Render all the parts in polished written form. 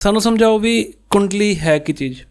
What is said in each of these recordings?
ਸਾਨੂੰ ਸਮਝਾਓ ਵੀ ਕੁੰਡਲੀ ਹੈ ਕੀ ਚੀਜ਼।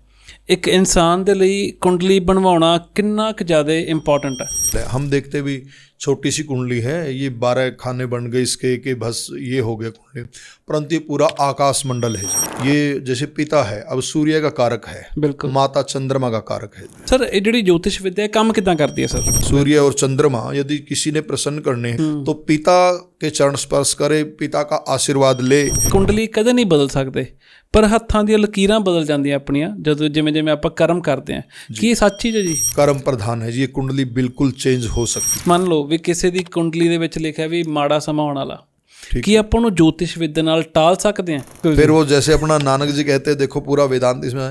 एक इंसान के लिए कुंडली बनवाना कितना क ज़्यादा इम्पोर्टेंट है। हम देखते भी छोटी सी कुंडली है, ये 12 खाने बन गए इसके कि बस ये हो गया कुंडली, परंतु ये पूरा आकाश मंडल है जी। ये जैसे पिता है, अब सूर्य का कारक है, बिल्कुल, माता चंद्रमा का कारक है। सर ये जी ज्योतिष विद्या काम कितना करती है सर? सूर्य और चंद्रमा यदि किसी ने प्रसन्न करने तो पिता के चरण स्पर्श करे, पिता का आशीर्वाद ले। कुंडली कदे नहीं बदल सकते, पर हत्थां दी लकीरां बदल जांदियां अपनियां जदों जिवें जिवें आपां कर्म करते हैं। की सच चीज़ है जी? कर्म प्रधान है जी, ये कुंडली बिल्कुल चेंज हो सकती। मान लो भी किसी दी कुंडली दे विच लिखिआ भी माड़ा समा आउण वाला, कि आपां नूं ज्योतिष विद्या नाल टाल सकते हैं? फिर वो जैसे अपना नानक जी कहते हैं, देखो पूरा वेदांत इसमें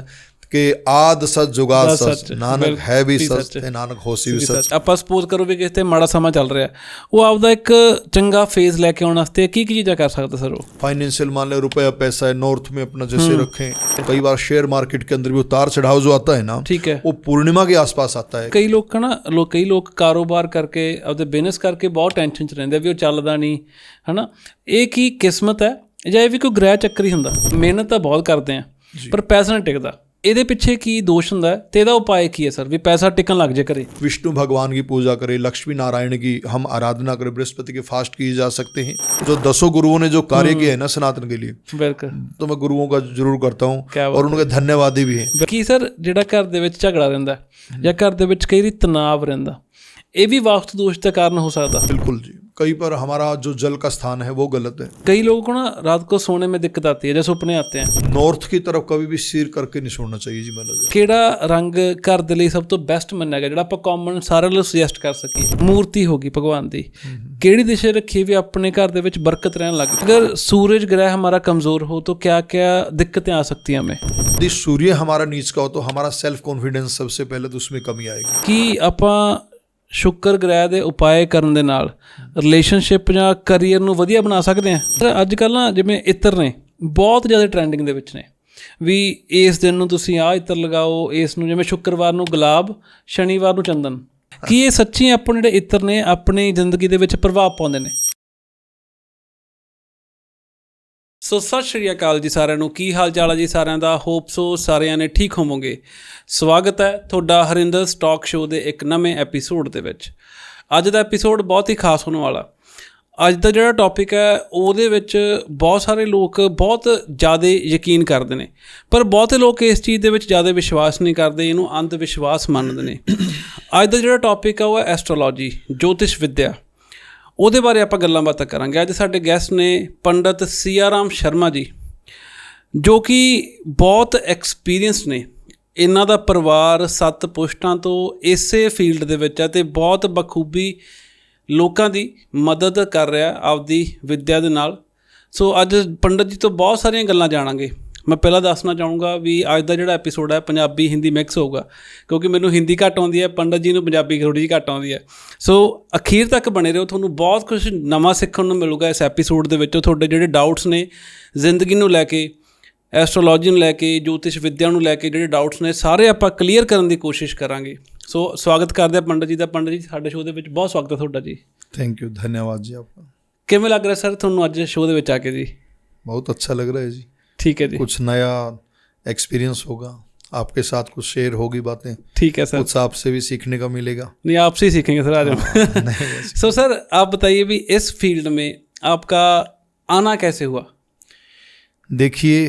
कि आद सच जुगाद सच, नानक है भी सच ते नानक होसी भी सच। ਆਪਾਂ ਸਪੋਜ਼ ਕਰੋ ਵੀ ਕਿਸੇ ਤੇ ਮਾੜਾ ਸਮਾਂ ਚੱਲ ਰਿਹਾ, ਉਹ ਆਪਦਾ ਇੱਕ ਚੰਗਾ ਫੇਜ਼ ਲੈ ਕੇ ਆਉਣ ਵਾਸਤੇ ਕੀ ਚੀਜ਼ਾਂ कर सकता सर? वो फाइनेंशियल मान लो रुपया पैसा है, नॉर्थ में अपना जैसे रखें। कई बार शेयर मार्केट के अंदर भी उतार चढ़ाव जो आता है ना, ठीक है, वो पूर्णिमा के आसपास आता है। कई लोग कारोबार करके अपने बिजनेस करके बहुत टेंशन च रहिंदे भी वो ਚੱਲਦਾ नहीं है ना। ये की किस्मत है ਜਾਂ ਇਹ ਵੀ ਕੋਈ ਗ੍ਰਹਿ ਚੱਕਰ ਹੀ ਹੁੰਦਾ? ਮਿਹਨਤ ਤਾਂ ਬਹੁਤ ਕਰਦੇ ਆ ਪਰ ਪੈਸਾ ਨਹੀਂ ਟਿਕਦਾ, ਇਹਦੇ ਪਿੱਛੇ ਕੀ ਦੋਸ਼ ਹੁੰਦਾ ਤੇ ਇਹਦਾ ਉਪਾਅ ਕੀ है सर भी पैसा टिकन लग जाए करे? विष्णु भगवान की पूजा करें, लक्ष्मी नारायण की हम आराधना करें, बृहस्पति के फास्ट किए जा सकते हैं। जो 10 गुरुओं ने जो कार्य किया है ना सनातन के लिए, बिल्कुल, तो मैं गुरुओं का जरूर करता हूँ और उनके धन्यवादी भी हैं। ਕੀ ਸਰ ਜਿਹੜਾ ਘਰ ਦੇ ਵਿੱਚ ਝਗੜਾ ਰਹਿੰਦਾ ਜਾਂ ਘਰ ਦੇ ਵਿੱਚ ਕਈ ਵਾਰੀ ਤਣਾਅ ਰਹਿੰਦਾ, ਇਹ ਵੀ वास्तु दोष का कारण हो सकता? बिल्कुल जी, कई बार हमारा जो जल का स्थान है वो गलत है। कई लोगों को ना रात को सोने में दिक्कत आती है, जैसे सपने आते हैं। नॉर्थ की तरफ कभी भी सिर करके नहीं सोना चाहिए जी। मतलब ਕਿਹੜਾ ਰੰਗ ਘਰ ਦੇ ਲਈ ਸਭ ਤੋਂ ਬੈਸਟ ਮੰਨਿਆ ਗਿਆ ਜਿਹੜਾ ਆਪਾਂ ਕਾਮਨ ਸਾਰਿਆਂ ਨੂੰ ਸੁਜੈਸਟ ਕਰ ਸਕੀਏ? ਮੂਰਤੀ ਹੋਗੀ ਭਗਵਾਨ ਦੀ, ਕਿਹੜੀ ਦਿਸ਼ਾ ਰੱਖੀ ਵੀ ਆਪਣੇ ਘਰ ਦੇ ਵਿੱਚ ਬਰਕਤ ਰਹਿਣ ਲੱਗੇ? अगर सूरज ग्रह हमारा कमज़ोर हो तो क्या क्या दिक्कतें आ सकती हैं हमें? यदि सूर्य हमारा नीच का हो तो हमारा सेल्फ कॉन्फिडेंस सबसे पहले तो उसमें कमी आएगी। कि ਆਪਾਂ ਸ਼ੁੱਕਰ ਗ੍ਰਹਿ ਦੇ ਉਪਾਅ ਕਰਨ ਦੇ ਨਾਲ ਰਿਲੇਸ਼ਨਸ਼ਿਪ ਜਾਂ ਕਰੀਅਰ ਨੂੰ ਵਧੀਆ ਬਣਾ ਸਕਦੇ ਹਾਂ? ਅੱਜ ਕੱਲ੍ਹ ਨਾ ਜਿਵੇਂ ਇੱਤਰ ਨੇ ਬਹੁਤ ਜ਼ਿਆਦਾ ਟਰੈਂਡਿੰਗ ਦੇ ਵਿੱਚ ਨੇ ਵੀ ਇਸ ਦਿਨ ਨੂੰ ਤੁਸੀਂ ਆਹ ਇੱਤਰ ਲਗਾਓ, ਇਸ ਨੂੰ ਜਿਵੇਂ ਸ਼ੁੱਕਰਵਾਰ ਨੂੰ ਗੁਲਾਬ, ਸ਼ਨੀਵਾਰ ਨੂੰ ਚੰਦਨ। ਕੀ ਇਹ ਸੱਚੀ ਆਪਣੇ ਜਿਹੜੇ ਇੱਤਰ ਨੇ ਆਪਣੀ ਜ਼ਿੰਦਗੀ ਦੇ ਵਿੱਚ ਪ੍ਰਭਾਵ ਪਾਉਂਦੇ ਨੇ? ਸੋ ਸਤਿ ਸ਼੍ਰੀ ਅਕਾਲ ਜੀ ਸਾਰਿਆਂ ਨੂੰ, ਕੀ ਹਾਲ ਚਾਲ ਹੈ ਜੀ ਸਾਰਿਆਂ ਦਾ? ਹੋਪ ਸੋ ਸਾਰਿਆਂ ਨੇ ਠੀਕ ਹੋਵੋਗੇ। ਸਵਾਗਤ ਹੈ ਤੁਹਾਡਾ ਹਰਿੰਦਰ ਸਟਾਕ ਸ਼ੋਅ ਦੇ ਇੱਕ ਨਵੇਂ ਐਪੀਸੋਡ ਦੇ ਵਿੱਚ। ਅੱਜ ਦਾ ਐਪੀਸੋਡ ਬਹੁਤ ਹੀ ਖਾਸ ਹੋਣ ਵਾਲਾ। ਅੱਜ ਦਾ ਜਿਹੜਾ ਟੌਪਿਕ ਹੈ ਉਹਦੇ ਵਿੱਚ ਬਹੁਤ ਸਾਰੇ ਲੋਕ ਬਹੁਤ ਜ਼ਿਆਦਾ ਯਕੀਨ ਕਰਦੇ ਨੇ, ਪਰ ਬਹੁਤੇ ਲੋਕ ਇਸ ਚੀਜ਼ ਦੇ ਵਿੱਚ ਜ਼ਿਆਦਾ ਵਿਸ਼ਵਾਸ ਨਹੀਂ ਕਰਦੇ, ਇਹਨੂੰ ਅੰਧ ਵਿਸ਼ਵਾਸ ਮੰਨਦੇ ਨੇ। ਅੱਜ ਦਾ ਜਿਹੜਾ ਟੌਪਿਕ ਹੈ ਉਹ ਹੈ ਐਸਟਰੋਲੋਜੀ, ਜੋਤਿਸ਼ ਵਿੱਦਿਆ। ਉਹਦੇ ਬਾਰੇ ਆਪਾਂ ਗੱਲਾਂ ਬਾਤਾਂ ਕਰਾਂਗੇ। ਅੱਜ ਸਾਡੇ ਗੈਸਟ ਨੇ ਪੰਡਿਤ ਸਿਆਰਾਮ ਸ਼ਰਮਾ ਜੀ, ਜੋ ਕਿ ਬਹੁਤ ਐਕਸਪੀਰੀਅੰਸ ਨੇ। ਇਹਨਾਂ ਦਾ ਪਰਿਵਾਰ 7 ਪੁਸ਼ਤਾਂ ਤੋਂ ਇਸੇ ਫੀਲਡ ਦੇ ਵਿੱਚ ਹੈ ਅਤੇ ਬਹੁਤ ਬਖੂਬੀ ਲੋਕਾਂ ਦੀ ਮਦਦ ਕਰ ਰਿਹਾ ਆਪਦੀ ਵਿੱਦਿਆ ਦੇ ਨਾਲ। ਸੋ ਅੱਜ ਪੰਡਿਤ ਜੀ ਤੋਂ ਬਹੁਤ ਸਾਰੀਆਂ ਗੱਲਾਂ ਜਾਣਾਂਗੇ। ਮੈਂ ਪਹਿਲਾਂ ਦੱਸਣਾ ਚਾਹੂੰਗਾ ਵੀ ਅੱਜ ਦਾ ਜਿਹੜਾ ਐਪੀਸੋਡ ਹੈ ਪੰਜਾਬੀ ਹਿੰਦੀ ਮਿਕਸ ਹੋਊਗਾ, ਕਿਉਂਕਿ ਮੈਨੂੰ ਹਿੰਦੀ ਘੱਟ ਆਉਂਦੀ ਹੈ, ਪੰਡਿਤ ਜੀ ਨੂੰ ਪੰਜਾਬੀ ਥੋੜ੍ਹੀ ਜਿਹੀ ਘੱਟ ਆਉਂਦੀ ਹੈ। ਸੋ ਅਖੀਰ ਤੱਕ ਬਣੇ ਰਹੋ, ਤੁਹਾਨੂੰ ਬਹੁਤ ਕੁਝ ਨਵਾਂ ਸਿੱਖਣ ਨੂੰ ਮਿਲੂਗਾ ਇਸ ਐਪੀਸੋਡ ਦੇ ਵਿੱਚ। ਤੁਹਾਡੇ ਜਿਹੜੇ ਡਾਊਟਸ ਨੇ ਜ਼ਿੰਦਗੀ ਨੂੰ ਲੈ ਕੇ, ਐਸਟਰੋਲੋਜੀ ਨੂੰ ਲੈ ਕੇ, ਜੋਤਿਸ਼ ਵਿੱਦਿਆ ਨੂੰ ਲੈ ਕੇ ਜਿਹੜੇ ਡਾਊਟਸ ਨੇ ਸਾਰੇ ਆਪਾਂ ਕਲੀਅਰ ਕਰਨ ਦੀ ਕੋਸ਼ਿਸ਼ ਕਰਾਂਗੇ। ਸੋ ਸਵਾਗਤ ਕਰਦੇ ਹਾਂ ਪੰਡਿਤ ਜੀ ਦਾ। ਪੰਡਿਤ ਜੀ ਸਾਡੇ ਸ਼ੋਅ ਦੇ ਵਿੱਚ ਬਹੁਤ ਸਵਾਗਤ ਹੈ ਤੁਹਾਡਾ ਜੀ। थैंक यू, धन्यवाद जी आपका। ਕਿਵੇਂ ਲੱਗ ਰਿਹਾ ਸਰ ਤੁਹਾਨੂੰ ਅੱਜ ਸ਼ੋਅ ਦੇ ਵਿੱਚ ਆ ਕੇ ਜੀ? बहुत अच्छा लग रहा है जी। ठीक है जी, कुछ नया एक्सपीरियंस होगा, आपके साथ कुछ शेयर होगी बातें। ठीक है सर, कुछ आपसे भी सीखने का मिलेगा। नहीं आपसे ही सीखेंगे सर आज। सो सर आप बताइए भी इस फील्ड में आपका आना कैसे हुआ? देखिए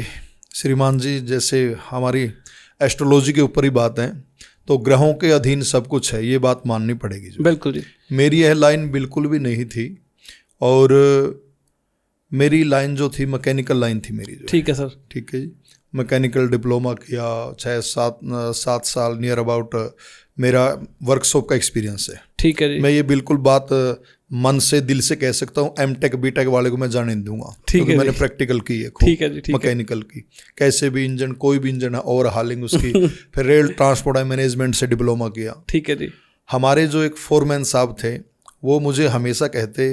श्रीमान जी, जैसे हमारी एस्ट्रोलॉजी के ऊपर ही बात है तो ग्रहों के अधीन सब कुछ है, ये बात माननी पड़ेगी जी। बिल्कुल जी। मेरी यह लाइन बिल्कुल भी नहीं थी और मेरी लाइन जो थी मैकेनिकल लाइन थी मेरी जो। ठीक है सर। ठीक है जी, मैकेनिकल डिप्लोमा किया, 6-7 साल नियर अबाउट मेरा वर्कशॉप का एक्सपीरियंस है। ठीक है जी। मैं ये बिल्कुल बात मन से दिल से कह सकता हूँ, M.Tech B.Tech वाले को मैं जाने नहीं दूंगा, क्योंकि मैंने प्रैक्टिकल की है। ठीक है जी। मैकेनिकल की, कैसे भी इंजन, कोई भी इंजन है, ओवर हालिंग उसकी। फिर रेल ट्रांसपोर्ट एंड मैनेजमेंट से डिप्लोमा किया। ठीक है जी। हमारे जो एक फोरमैन साहब थे वो मुझे हमेशा कहते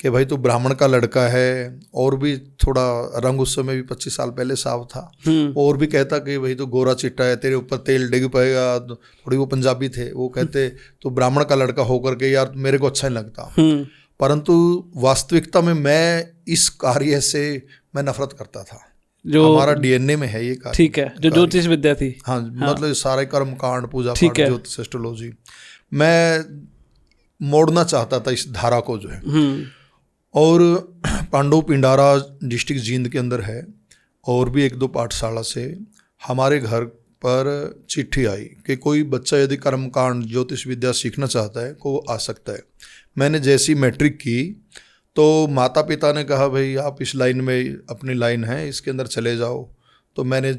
कि भाई तू ब्राह्मण का लड़का है, और भी थोड़ा रंग उस समय भी 25 साल पहले साफ था, और भी कहता कि भाई तू गोरा चिट्टा है, तेरे ऊपर तेल डिग पाएगा। थोड़ी वो पंजाबी थे, वो कहते तू ब्राह्मण का लड़का होकर के यार मेरे को अच्छा नहीं लगता। परंतु वास्तविकता में मैं इस कार्य से मैं नफरत करता था। जो हमारा डीएनए में है ये कार्य। ठीक है, जो ज्योतिष विद्या थी। हाँ, मतलब सारे कर्म कांड, पूजा ठीक पाठ, है। ज्योतिष, एस्ट्रोलॉजी, मैं मोड़ना चाहता था इस धारा को जो है। और पांडव पिंडारा डिस्ट्रिक्ट जींद के अंदर है, और भी 1-2 पाठशाला से हमारे घर पर चिट्ठी आई कि कोई बच्चा यदि कर्मकांड ज्योतिष विद्या सीखना चाहता है को वो आ सकता है। मैंने जैसी मैट्रिक की तो माता पिता ने कहा भाई आप इस लाइन में, अपनी लाइन है इसके अंदर चले जाओ। तो मैंने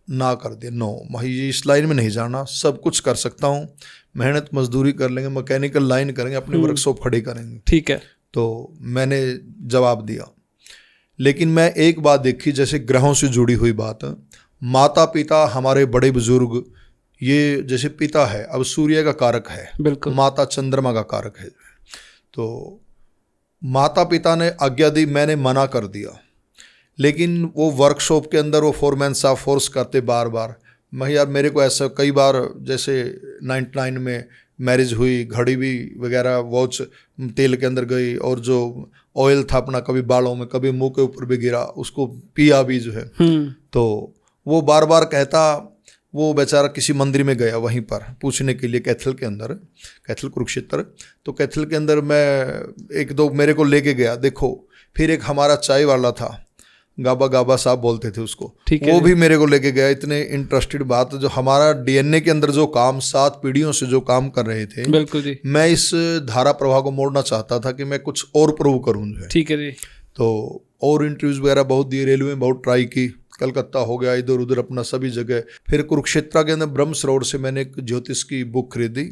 ना कर दिया, नो भाई इस लाइन में नहीं जाना, सब कुछ कर सकता हूँ, मेहनत मजदूरी कर लेंगे, मैकेनिकल लाइन करेंगे, अपनी वर्कशॉप खड़ी करेंगे। ठीक है। तो मैंने जवाब दिया। लेकिन मैं एक बात देखी, जैसे ग्रहों से जुड़ी हुई बात, माता पिता हमारे बड़े बुजुर्ग, ये जैसे पिता है, अब सूर्य का कारक है, बिल्कुल, माता चंद्रमा का कारक है। तो माता पिता ने आज्ञा दी, मैंने मना कर दिया। लेकिन वो वर्कशॉप के अंदर वो फोरमैन साहब फोर्स करते बार बार। मैं यार मेरे को ऐसा कई बार, जैसे 99 में मैरिज हुई, घड़ी भी वगैरह वॉच तेल के अंदर गई, और जो ऑयल था अपना कभी बालों में कभी मुंह के ऊपर भी गिरा, उसको पिया भी जो है। तो वो बार बार कहता, वो बेचारा किसी मंदिर में गया वहीं पर पूछने के लिए, कैथल के अंदर, कैथल कुरुक्षेत्र। तो कैथल के अंदर मैं 1-2 मेरे को लेके गया, देखो। फिर एक हमारा चाय वाला था, गाबा गाबा साहब बोलते थे उसको, वो भी मेरे को लेके गया। इतने इंटरेस्टेड बात, जो हमारा डीएनए के अंदर जो काम 7 पीढ़ियों से जो काम कर रहे थे, बिल्कुल जी, मैं इस धारा प्रवाह को मोड़ना चाहता था कि मैं कुछ और प्रूव करूँ जो है। ठीक है जी। तो और इंटरव्यूज वगैरह बहुत दिए, रेलवे में बहुत ट्राई की, कलकत्ता हो गया, इधर उधर अपना सभी जगह। फिर कुरुक्षेत्र के अंदर ब्रह्म सरोवर से मैंने एक ज्योतिष की बुक खरीदी,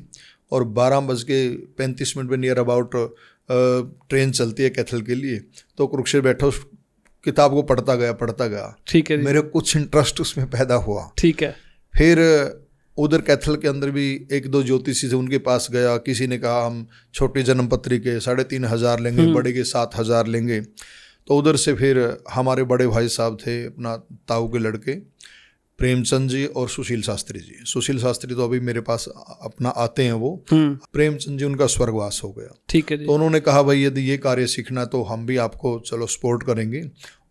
और 12:35 में नियर अबाउट ट्रेन चलती है कैथल के लिए। तो कुरुक्षेत्र बैठा, उस किताब को पढ़ता गया। ठीक है, मेरे कुछ इंटरेस्ट उसमें पैदा हुआ। ठीक है। फिर उधर कैथल के अंदर भी 1-2 ज्योतिषी थे, उनके पास गया। किसी ने कहा हम छोटी जन्मपत्री के 3,500 लेंगे, बड़े के 7,000 लेंगे। तो उधर से फिर हमारे बड़े भाई साहब थे, अपना ताऊ के लड़के, प्रेमचंद जी और सुशील शास्त्री जी। सुशील शास्त्री तो अभी मेरे पास अपना आते हैं वो। प्रेमचंद जी उनका स्वर्गवास हो गया। ठीक है जी। तो उन्होंने कहा भाई यदि ये कार्य सीखना तो हम भी आपको चलो सपोर्ट करेंगे,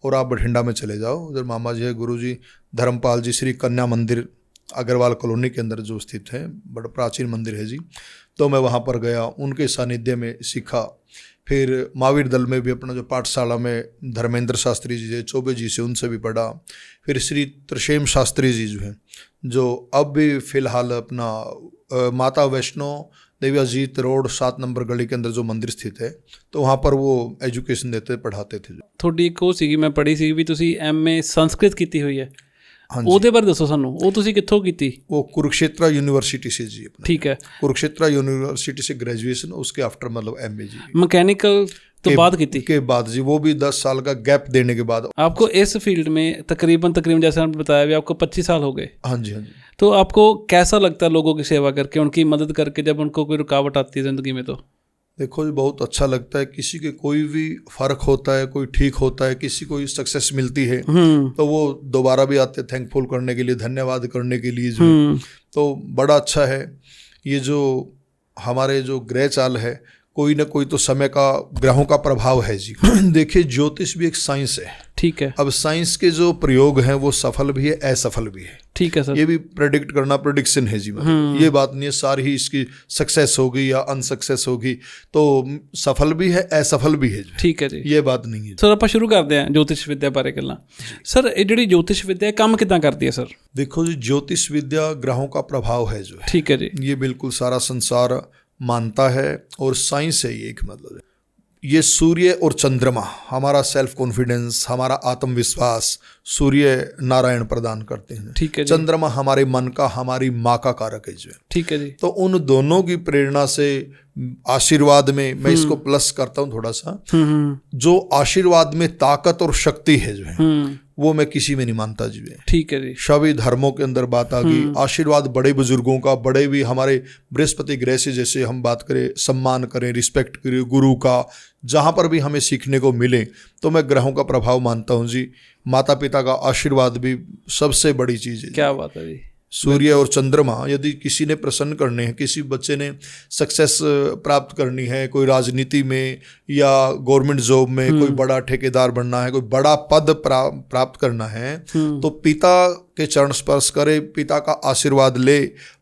और आप बठिंडा में चले जाओ। उधर मामा जी है, गुरु जी धर्मपाल जी, श्री कन्या मंदिर अग्रवाल कॉलोनी के अंदर जो स्थित है, बड़ा प्राचीन मंदिर है जी। तो मैं वहाँ पर गया, उनके सानिध्य में सीखा। फिर महावीर दल में भी अपना जो पाठशाला में धर्मेंद्र शास्त्री जी है, चौबे जी से, उनसे भी पढ़ा। फिर श्री त्रिशेम शास्त्री जी जो हैं, जो अब भी फिलहाल अपना माता वैष्णो देवी अजीत रोड 7 नंबर गली के अंदर जो मंदिर स्थित है, तो वहाँ पर वो एजुकेशन देते पढ़ाते थे। थोड़ी एक ਉਹ ਸੀਗੀ, ਮੈਂ ਪੜ੍ਹੀ ਸੀ ਵੀ ਤੁਸੀਂ MA ਸੰਸਕ੍ਰਿਤ ਕੀਤੀ ਹੋਈ ਹੈ। हाँ, ਉਹਦੇ ਬਾਰੇ ਦੱਸੋ ਸਾਨੂੰ, ਉਹ ਤੁਸੀਂ ਕਿੱਥੋਂ ਕੀਤੀ? वो कुरुक्षेत्र यूनिवर्सिटी से जी अपना। ठीक है। कुरुक्षेत्र यूनिवर्सिटी से ग्रेजुएशन, उसके आफ्टर मतलब MA जी मैकेनिकल तो बाद की के बाद जी, वो भी 10 साल का गैप देने के बाद। आपको इस फील्ड में तकरीबन जैसे आपने बताया भी आपको 25 साल हो गए। हाँ जी, हाँ जी। तो आपको कैसा लगता है लोगों की सेवा करके, उनकी मदद करके, जब उनको कोई रुकावट आती है ज़िंदगी में? तो देखो जी, बहुत अच्छा लगता है। किसी के कोई भी फर्क होता है, कोई ठीक होता है, किसी को सक्सेस मिलती है, तो वो दोबारा भी आते हैं थैंकफुल करने के लिए, धन्यवाद करने के लिए जो। तो बड़ा अच्छा है। ये जो हमारे जो ग्रह चाल है, कोई ना कोई तो समय का, ग्रहों का प्रभाव है जी। देखिए ज्योतिष भी एक साइंस है। ठीक है। अब साइंस के जो प्रयोग हैं वो सफल भी है, असफल भी है। ठीक है सर। ये भी प्रेडिक्ट करना प्रेडिक्शन है जी। मतलब ये बात नहीं है सारी ही इसकी सक्सेस होगी या अनसक्सेस होगी, तो सफल भी है असफल भी है। ठीक है जी, ये बात नहीं है। सर ਆਪਾਂ ਸ਼ੁਰੂ ਕਰਦੇ ਹਾਂ ज्योतिष विद्या बारे ਗੱਲਾਂ। सर ਇਹ ਜਿਹੜੀ ज्योतिष विद्या ਕੰਮ ਕਿਦਾਂ ਕਰਦੀ ਹੈ सर? देखो जी, ज्योतिष विद्या ग्रहों का प्रभाव है जो है। ठीक है जी। ये बिल्कुल सारा संसार मानता है, और साइंस है ये एक, मतलब ये सूर्य और चंद्रमा हमारा सेल्फ कॉन्फिडेंस, हमारा आत्मविश्वास सूर्य नारायण प्रदान करते हैं। ठीक है। चंद्रमा हमारे मन का, हमारी माँ का कारक है जो है। ठीक है जी। तो उन दोनों की प्रेरणा से आशीर्वाद में मैं इसको प्लस करता हूँ थोड़ा सा। जो आशीर्वाद में ताकत और शक्ति है जो है, वो मैं किसी में नहीं मानता जी। ठीक है जी। सभी धर्मों के अंदर बात आ गई। आशीर्वाद बड़े बुजुर्गों का, बड़े भी हमारे बृहस्पति ग्रह से जैसे हम बात करें, सम्मान करें, रिस्पेक्ट करें गुरु का, जहाँ पर भी हमें सीखने को मिले, तो मैं ग्रहों का प्रभाव मानता हूँ जी। माता पिता का आशीर्वाद भी सबसे बड़ी चीज़ है। क्या बात है जी। सूर्य और चंद्रमा यदि किसी ने प्रसन्न करने हैं, किसी बच्चे ने सक्सेस प्राप्त करनी है, कोई राजनीति में या गवर्नमेंट जॉब में, कोई बड़ा ठेकेदार बनना है, कोई बड़ा पद प्राप्त करना है, तो पिता के चरण स्पर्श करे, पिता का आशीर्वाद ले,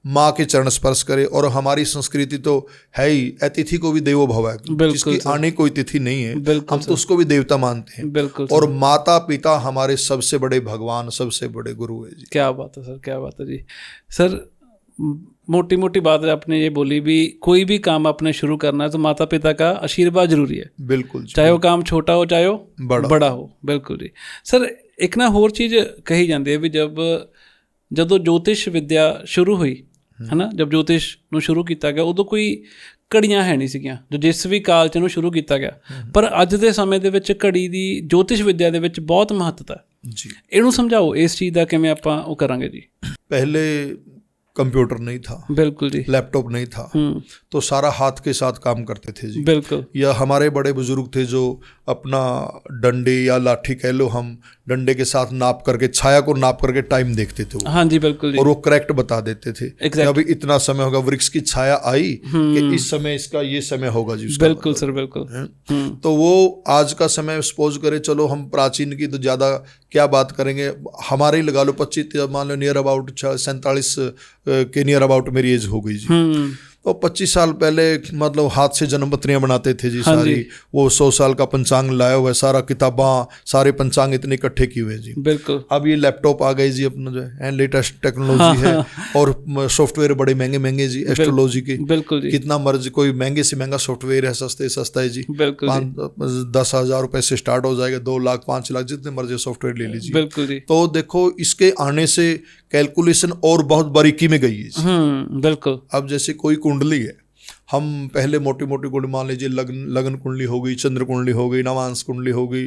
माँ के चरण स्पर्श करे। और हमारी संस्कृति तो है ही, अतिथि को भी देवो भव है, जिसकी आने कोई तिथि नहीं है हम तो उसको भी देवता मानते हैं। और माता पिता हमारे सबसे बड़े भगवान, सबसे बड़े गुरु है जी। क्या बात है सर, क्या बात है जी। सर मोटी मोटी बात आपने ये बोली भी कोई भी काम आपने शुरू करना है तो माता पिता का आशीर्वाद जरूरी है। बिल्कुल, चाहे वो काम छोटा हो चाहे वो बड़ा हो। बिल्कुल जी। सर एक ना होर चीज़ कही जाती है भी ਜਦੋਂ ज्योतिष विद्या शुरू हुई है ना, जब ज्योतिष ਨੂੰ शुरू ਕੀਤਾ ਗਿਆ ਉਦੋਂ ਕੋਈ ਘੜੀਆਂ ਹੈ ਨਹੀਂ ਸੀਗੀਆਂ ਜੋ ਜਿਸ ਵੀ ਕਾਲ 'ਚ ਇਹਨੂੰ ਸ਼ੁਰੂ ਕੀਤਾ ਗਿਆ, ਪਰ ਅੱਜ ਦੇ ਸਮੇਂ ਦੇ ਵਿੱਚ ਘੜੀ ਦੀ ज्योतिष विद्या ਦੇ ਵਿੱਚ ਬਹੁਤ ਮਹੱਤਤਾ ਹੈ ਜੀ। ਇਹਨੂੰ ਸਮਝਾਓ, ਇਸ ਚੀਜ਼ ਦਾ ਕਿਵੇਂ ਆਪਾਂ ਉਹ ਕਰਾਂਗੇ ਜੀ। पहले कंप्यूटर नहीं था, बिल्कुल जी, लैपटॉप नहीं था, तो सारा हाथ के साथ काम करते थे जी। बिल्कुल। या हमारे बड़े बुजुर्ग थे जो अपना डंडे या लाठी कह लो, हम डंडे के साथ नाप करके, छाया को नाप करके टाइम देखते थे वो। हाँ जी, बिल्कुल जी। और वो करेक्ट बता देते थे कि अभी इतना समय होगा, वृक्ष की छाया आई कि इस समय इसका ये समय होगा जी। बिल्कुल सर, बिल्कुल। तो वो आज का समय सपोज करें, चलो हम प्राचीन की तो ज़्यादा क्या बात करेंगे, हमारे ही लगा लो 25 मान लो नियर अबाउट 47 के नियर अबाउट मेरी एज हो गई जी। तो 25 साल पहले मतलब हाथ से जन्म पत्रियां बनाते थे जी। सारी वो 100 साल का पंचांग लाया हुआ है, सारा किताबां, सारे पंचांग इतने इकट्ठे किए हुए जी। बिल्कुल। अब ये लैपटॉप आ गए जी, अपना जो है लेटेस्ट टेक्नोलॉजी है, और सॉफ्टवेयर बड़े महंगे महंगे जी एस्ट्रोलॉजी के। बिल्कुल जी। कितना मर्जी, कोई महंगे से महंगा सॉफ्टवेयर है, सस्ते सस्ता है जी। 10,000 रुपए से स्टार्ट हो जाएगा, 2 लाख 5 लाख जितने मर्जी सॉफ्टवेयर ले लीजिए। बिल्कुल जी। तो देखो इसके आने से कैलकुलेशन और बहुत बारीकी में गई है। बिल्कुल। अब जैसे कोई कुंडली है, हम पहले मोटी मोटी कुंडली मान लीजिए, लगन कुंडली हो गई, चंद्र कुंडली हो गई, नवांश कुंडली हो गई,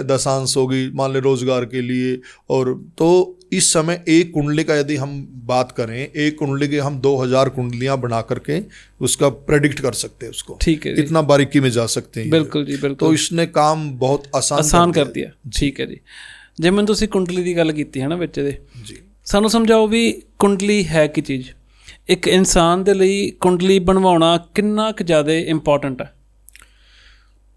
दशांश हो गई, मान ले रोजगार के लिए। और तो इस समय एक कुंडली का यदि हम बात करें, एक कुंडली के हम 2000 कुंडलियां बना करके उसका प्रेडिक्ट कर सकते हैं उसको। ठीक है, इतना बारीकी में जा सकते हैं। बिल्कुल जी, बिल्कुल। तो इसने काम बहुत आसान कर दिया। ठीक है जी। जिवें तुसीं कुंडली की गल कीती है ना विच दे जी, सानू समझाओ भी कुंडली है की चीज़, एक इंसान दे लई कुंडली बनवाना कितना क ज़्यादा इंपॉर्टेंट है।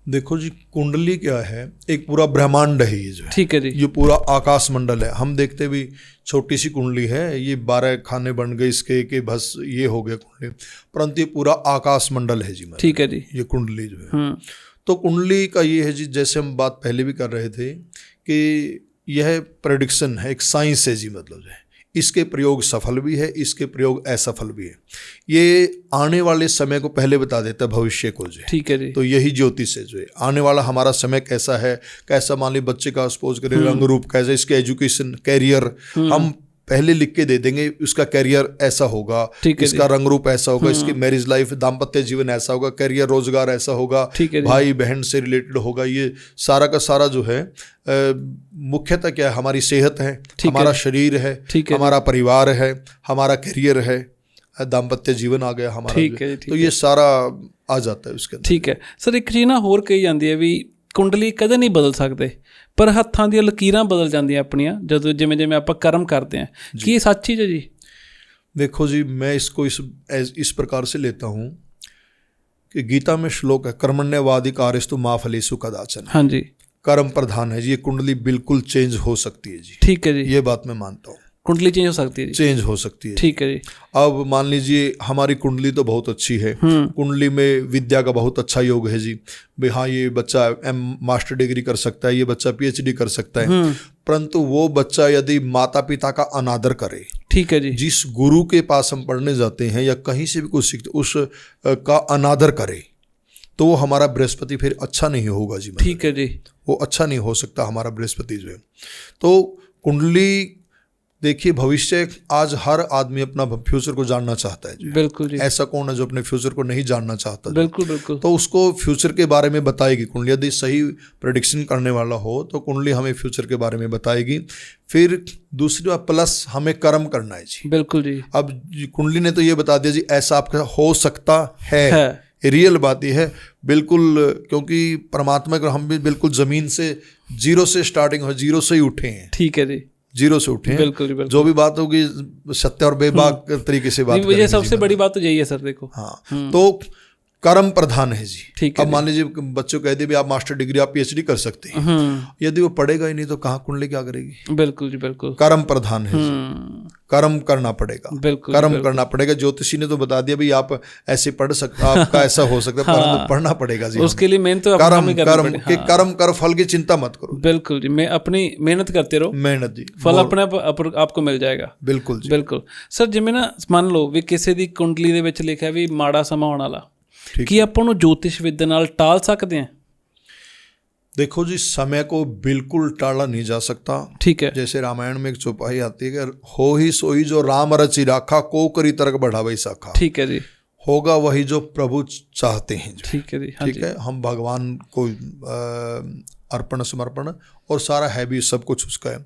देखो जी, कुंडली क्या है, एक पूरा ब्रह्मांड है ये जो है। ठीक है जी। ये पूरा आकाश मंडल है। हम देखते भी छोटी सी कुंडली है, ये 12 खाने बन गए इसके कि बस ये हो गया कुंडली, परंतु ये पूरा आकाश मंडल है जी। ठीक है जी। ये कुंडली जो है, तो कुंडली का ये है जी, जैसे हम बात पहले भी कर रहे थे कि यह प्रेडिक्शन है, एक साइंस है जी। मतलब जो है इसके प्रयोग सफल भी है, इसके प्रयोग असफल भी है। ये आने वाले समय को पहले बता देता है, भविष्य को जो है। ठीक है जी। तो यही ज्योतिष है जो है, आने वाला हमारा समय कैसा है, कैसा मान ली बच्चे का सपोज करें रंग रूप कैसा, इसके एजुकेशन, कैरियर हम पहले लिख के दे देंगे, उसका कैरियर ऐसा होगा, इसका रंग रूप ऐसा होगा, इसकी मैरिज लाइफ, दाम्पत्य जीवन ऐसा होगा, कैरियर रोजगार ऐसा होगा, भाई बहन से रिलेटेड होगा। ये सारा का सारा जो है मुख्यतः क्या है, हमारी सेहत है, हमारा शरीर है, हमारा परिवार है, हमारा कैरियर है, दाम्पत्य जीवन आ गया हमारा। तो ये सारा आ जाता है उसके अंदर। ठीक है सर। एक चीज़ ना होर कही जाती है भी कुंडली कदे नहीं बदल सकते, पर हत्थां दी लकीरां बदल जांदियां अपनियां जदों जिवें जिवें आपां कर्म करते हैं। कि ये सच चीज़ है जी? देखो जी, मैं इसको इस प्रकार से लेता हूँ कि गीता में श्लोक है, कर्मण्यवाधिकारस्तु मा फलेषु कदाचन। हाँ जी। कर्म प्रधान है जी। ये कुंडली बिल्कुल चेंज हो सकती है जी। ठीक है जी। ये बात मैं मानता हूँ, कुंडली चेंज हो सकती है जी। चेंज हो सकती है। ठीक है जी। अब मान लीजिए हमारी कुंडली तो बहुत अच्छी है, कुंडली में विद्या का बहुत अच्छा योग है जी। भाई हाँ, ये बच्चा मास्टर डिग्री कर सकता है, ये बच्चा PhD कर सकता है, परंतु वो बच्चा यदि माता पिता का अनादर करे, ठीक है जी, जिस गुरु के पास हम पढ़ने जाते हैं या कहीं से भी कुछ सीखते उस का अनादर करे, तो वो हमारा बृहस्पति फिर अच्छा नहीं होगा जी। ठीक है जी। वो अच्छा नहीं हो सकता हमारा बृहस्पति जो है। तो कुंडली देखिए, भविष्य आज हर आदमी अपना फ्यूचर को जानना चाहता है जी। बिल्कुल जी। ऐसा कौन है जो अपने फ्यूचर को नहीं जानना चाहता? बिल्कुल बिल्कुल। तो उसको फ्यूचर के बारे में बताएगी कुंडली। यदि सही प्रेडिक्शन करने वाला हो तो कुंडली हमें फ्यूचर के बारे में बताएगी। फिर दूसरी बात, प्लस हमें कर्म करना है जी। बिल्कुल जी। अब कुंडली ने तो ये बता दिया जी ऐसा आपका हो सकता है। रियल बात यह है बिल्कुल, क्योंकि परमात्मा का हम भी बिल्कुल जमीन से जीरो से स्टार्टिंग हो, जीरो से ही उठे हैं। ठीक है जी। जीरो से उठे हैं। बिल्कुल बिल्कुल। जो भी बात होगी सत्य और बेबाक तरीके से बात ये सबसे बड़ी बात तो यही है सर, देखो। हाँ, तो कर्म प्रधान है जी। ठीक है। अब मान लीजिए बच्चों कह दिए भी आप मास्टर डिग्री, आप पीएचडी कर सकते हैं, यदि वो पढ़ेगा ही नहीं तो कहाँ कुंडली क्या करेगी। बिल्कुल जी बिल्कुल। कर्म प्रधान है, कर्म करना पड़ेगा, बिल्कुल कर्म करना पड़ेगा। ज्योतिषी ने तो बता दिया भी आप ऐसे पढ़ सकते, आपका ऐसा हो सकता है, परंतु पढ़ना पड़ेगा जी। उसके लिए मेहनत तो कर्म कर्म कर, फल की चिंता मत करो। बिल्कुल जी, मैं अपनी मेहनत करते रहो, मेहनत जी, फल अपने आपको मिल जाएगा। बिल्कुल जी बिल्कुल। ਸਰ ਜਿਵੇਂ ਨਾ ਮੰਨ ਲਓ ਵੀ ਕਿਸੇ ਦੀ ਕੁੰਡਲੀ ਦੇ ਵਿੱਚ ਲਿਖਿਆ ਵੀ ਮਾੜਾ ਸਮਾਂ ਆਉਣ ਵਾਲਾ, ਕੀ ਆਪਾਂ ਨੂੰ ਜੋਤਿਸ਼ ਵਿਦਿਆ ਨਾਲ ਟਾਲ ਸਕਦੇ ਹਾਂ? देखो जी, समय को बिल्कुल टाला नहीं जा सकता। ठीक है। जैसे रामायण में एक चौपाई आती है कि हो ही सोई जो राम रचि राखा, को करी तर्क बढ़ावई शाखा। ठीक है जी। होगा वही जो प्रभु चाहते हैं। ठीक है जी। ठीक है, हम भगवान को अर्पण समर्पण और सारा है भी सब कुछ उसका है।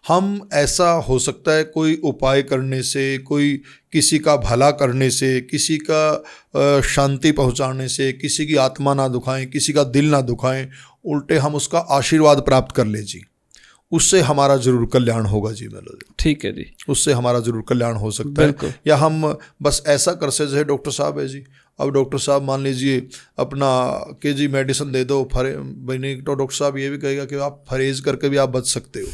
हम ऐसा हो सकता है कोई उपाय करने से, कोई किसी का भला करने से, किसी का शांति पहुंचाने से, किसी की आत्मा ना दुखाएं, किसी का दिल ना दुखाएं, उल्टे हम उसका आशीर्वाद प्राप्त कर ले जी, उससे हमारा जरूर कल्याण होगा जी। मतलब ठीक है जी, उससे हमारा जरूर कल्याण हो सकता है। या हम बस ऐसा कर सकते, जैसे डॉक्टर साहब है जी, अब डॉक्टर साहब मान लीजिए अपना के जी मेडिसिन दे दो, तो डॉक्टर साहब ये भी कहेगा कि आप परहेज करके भी आप बच सकते हो।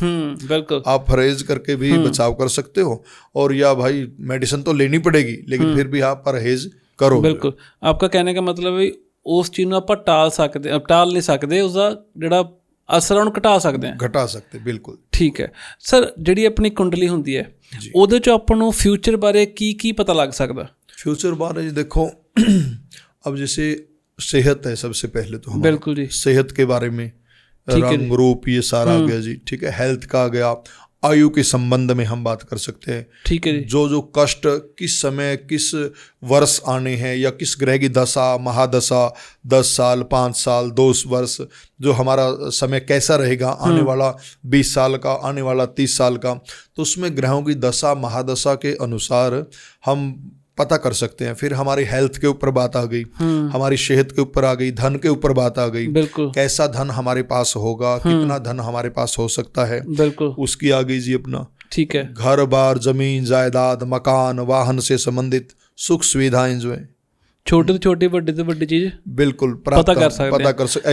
बिल्कुल, आप परहेज करके भी बचाव कर सकते हो, और या भाई मेडिसिन तो लेनी पड़ेगी लेकिन फिर भी आप परहेज करो। बिल्कुल, आपका कहने का मतलब है उस चीज़ ਨੂੰ ਆਪਾਂ ਟਾਲ ਨਹੀਂ ਸਕਦੇ, ਉਸਦਾ ਜਿਹੜਾ ਅਸਰ ਉਹਨੂੰ ਘਟਾ ਸਕਦੇ ਹਾਂ। ਘਟਾ ਸਕਦੇ, ਬਿਲਕੁਲ। ਠੀਕ ਹੈ ਸਰ, ਜਿਹੜੀ ਆਪਣੀ ਕੁੰਡਲੀ ਹੁੰਦੀ ਹੈ ਉਹਦੇ 'ਚ ਆਪਾਂ ਨੂੰ ਫਿਊਚਰ ਬਾਰੇ ਕੀ ਕੀ ਪਤਾ ਲੱਗ ਸਕਦਾ? फ्यूचर बारे जी देखो, अब जैसे सेहत है, सबसे पहले तो हम बिल्कुल जी, सेहत के बारे में, रंग रूप ये सारा आ गया जी। ठीक है, हेल्थ का आ गया, आयु के संबंध में हम बात कर सकते हैं। ठीक है जी, जो कष्ट किस समय किस वर्ष आने हैं, या किस ग्रह की दशा महादशा, 10 साल 5 साल 2 वर्ष, जो हमारा समय कैसा रहेगा, आने वाला 20 साल का, आने वाला 30 साल का, तो उसमें ग्रहों की दशा महादशा के अनुसार हम पता कर सकते हैं। फिर हमारी हेल्थ के ऊपर बात आ गई, हमारी सेहत के ऊपर आ गई, धन के ऊपर बात आ गई, बिल्कुल, कैसा धन हमारे पास होगा, कितना धन हमारे पास हो सकता है, बिल्कुल, उसकी आ गई जी अपना। ठीक है, घर बार जमीन जायदाद मकान वाहन से संबंधित सुख सुविधाएं जो है, छोटी से छोटी बड़ी से बड़ी चीज बिल्कुल पता कर सकते।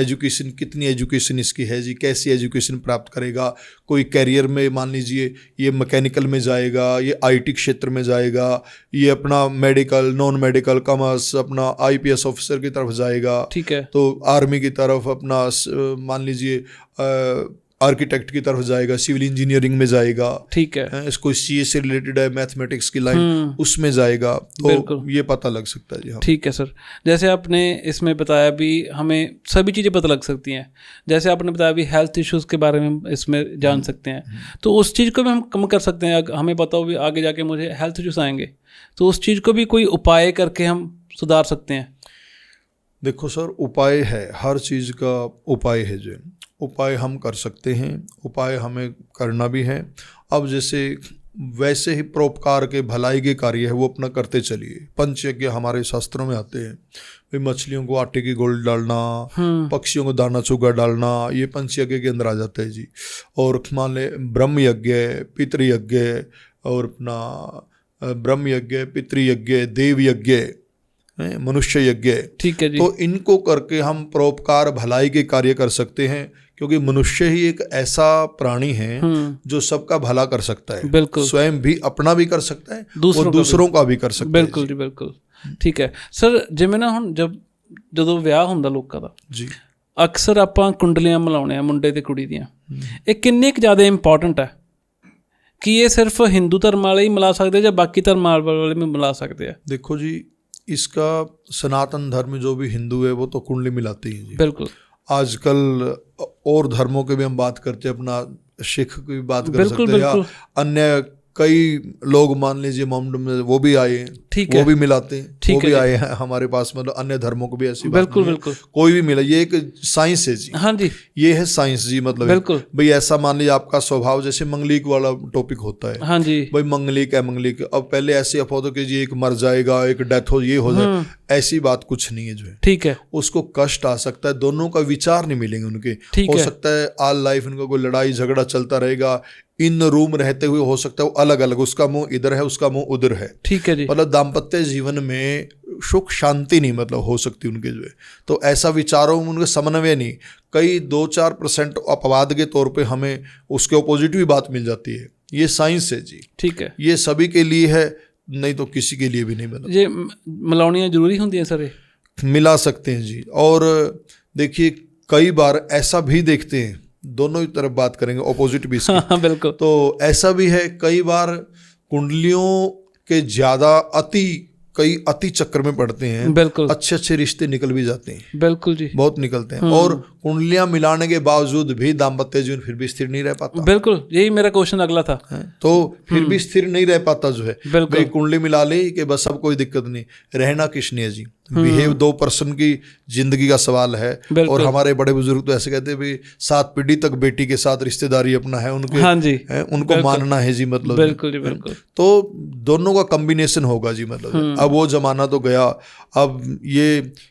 एजुकेशन कितनी एजुकेशन इसकी है जी, कैसी एजुकेशन प्राप्त करेगा। कोई कैरियर में मान लीजिए ये मैकेनिकल में जाएगा, ये आईटी क्षेत्र में जाएगा, ये अपना मेडिकल नॉन मेडिकल कॉमर्स अपना आईपीएस ऑफिसर की तरफ जाएगा। ठीक है, तो आर्मी की तरफ अपना मान लीजिए आर्किटेक्ट की तरफ जाएगा, सिविल इंजीनियरिंग में जाएगा। ठीक है, इसको सीए से रिलेटेड है, मैथमेटिक्स की लाइन उसमें जाएगा, तो ये पता लग सकता है जी। ठीक है सर, जैसे आपने इसमें बताया भी हमें सभी चीज़ें पता लग सकती हैं, जैसे आपने बताया भी हेल्थ इश्यूज़ के बारे में हम इसमें जान सकते हैं, तो उस चीज़ को भी हम कम कर सकते हैं। हमें पता हो भी आगे जाके मुझे हेल्थ इश्यूज़ आएंगे, तो उस चीज़ को भी कोई उपाय करके हम सुधार सकते हैं। देखो सर, उपाय है, हर चीज़ का उपाय है जो उपाय हम कर सकते हैं, उपाय हमें करना भी है। अब जैसे वैसे ही परोपकार के भलाई के कार्य है वो अपना करते चलिए। पंचयज्ञ हमारे शास्त्रों में आते हैं, भाई मछलियों को आटे की गोल डालना, पक्षियों को दाना चूगा डालना, ये पंचयज्ञ के अंदर आ जाते हैं जी। और मान ले ब्रह्म यज्ञ, पितृयज्ञ, और अपना ब्रह्म यज्ञ, पितृयज्ञ, देव यज्ञ, मनुष्य यज्ञ। ठीक है जी। तो इनको करके हम परोपकार भलाई के कार्य कर सकते हैं, क्योंकि मनुष्य ही एक ऐसा प्राणी है जो सबका भला कर सकता है। बिल्कुल, स्वयं भी अपना भी कर सकता है और दूसरों का भी कर सकता है। बिल्कुल जी, बिल्कुल। ठीक है सर, ਜਿਵੇਂ ਨਾ ਹੁਣ ਜਦੋਂ ਵਿਆਹ ਹੁੰਦਾ ਲੋਕਾਂ ਦਾ ਜੀ, ਅਕਸਰ ਆਪਾਂ ਕੁੰਡਲੀਆਂ ਮਿਲਾਉਂਦੇ ਆ ਮੁੰਡੇ ਤੇ ਕੁੜੀ ਦੀਆਂ, ਇਹ ਕਿੰਨੇ ਕੁ ਜ਼ਿਆਦਾ ਇੰਪੋਰਟੈਂਟ ਹੈ ਕਿ ਇਹ ਸਿਰਫ ਹਿੰਦੂ ਧਰਮ ਵਾਲੇ ਹੀ ਮਿਲਾ ਸਕਦੇ ਜਾਂ ਬਾਕੀ ਧਰਮ ਵਾਲੇ ਵੀ ਮਿਲਾ ਸਕਦੇ ਆ? देखो जी, इसका सनातन धर्म जो भी हिंदू है वो तो कुंडली मिलाते ही जी। बिल्कुल, आजकल और धर्मों के भी हम बात करते हैं, अपना सिख की भी बात कर सकते हैं, या अन्य कई लोग मान लीजिए मोहम्मद में वो भी आए हैं, ठीक वो है। भी मिलाते हैं, ठीक वो है भी जी। आए हैं हमारे पास, मतलब अन्य धर्मों को भी ऐसी बात बिल्कुल नहीं है। बिल्कुल। कोई भी मिला, ये एक साइंस है जी, हाँ जी ये है साइंस जी। मतलब बिल्कुल। भाई ऐसा मान लीजिए आपका स्वभाव, जैसे मंगलिक वाला टॉपिक होता है, हाँ जी भाई मंगलिक है मंगलिक, अब पहले ऐसे अफवाह कि जी एक मर जाएगा, एक डेथ हो, ये हो जाए, ऐसी बात कुछ नहीं है जो है। ठीक है उसको कष्ट आ सकता है, दोनों का विचार नहीं मिलेंगे उनके, ठीक हो है। सकता है ऑल लाइफ इनका कोई लड़ाई झगड़ा चलता रहेगा, इन रूम रहते हुए हो सकता है वो अलग अलग, उसका मुंह इधर है उसका मुंह उधर है, ठीक है जी मतलब दाम्पत्य जीवन में सुख शांति नहीं मतलब हो सकती उनके जो है। तो ऐसा विचारों में उनके समन्वय नहीं, कई 2-4% अपवाद के तौर पे हमें उसके ऑपोजिट भी बात मिल जाती है। ये साइंस है जी, ठीक है। ये सभी के लिए है, नहीं तो किसी के लिए भी नहीं मतलब ये मिलाउनियाँ ਜ਼ਰੂਰੀ ਹੁੰਦੀਆਂ ਸਰ ਇਹ मिला सकते हैं जी। और देखिए कई बार ऐसा भी देखते हैं, दोनों ही तरफ बात करेंगे, ऑपोजिट भी इसके। हाँ बिल्कुल तो ऐसा भी है कई बार कुंडलियों के ज्यादा कई अति चक्कर में पड़ते हैं, बिल्कुल अच्छे अच्छे रिश्ते निकल भी जाते हैं, बिल्कुल जी बहुत निकलते हैं, और कुंडलियां मिलाने के बावजूद भी दाम्पत्य जीवन फिर भी स्थिर नहीं रह पाता बिल्कुल। यही मेरा क्वेश्चन अगला था। है, तो फिर भी स्थिर नहीं रह पाता जो है। बिल्कुल। भाई कुंडली मिला ली कि बस अब कोई दिक्कत नहीं, रहना किसने है जी। बिहेव 2 पर्सन की जिंदगी का सवाल है, और हमारे बड़े बुजुर्ग तो ऐसे कहते हैं भी 7 पीढ़ी तक बेटी के साथ रिश्तेदारी अपना है उनके, हाँ जी है, उनको मानना है जी, मतलब बिल्कुल जी बिल्कुल। तो दोनों का कॉम्बिनेशन होगा जी, मतलब अब वो जमाना तो गया, अब ये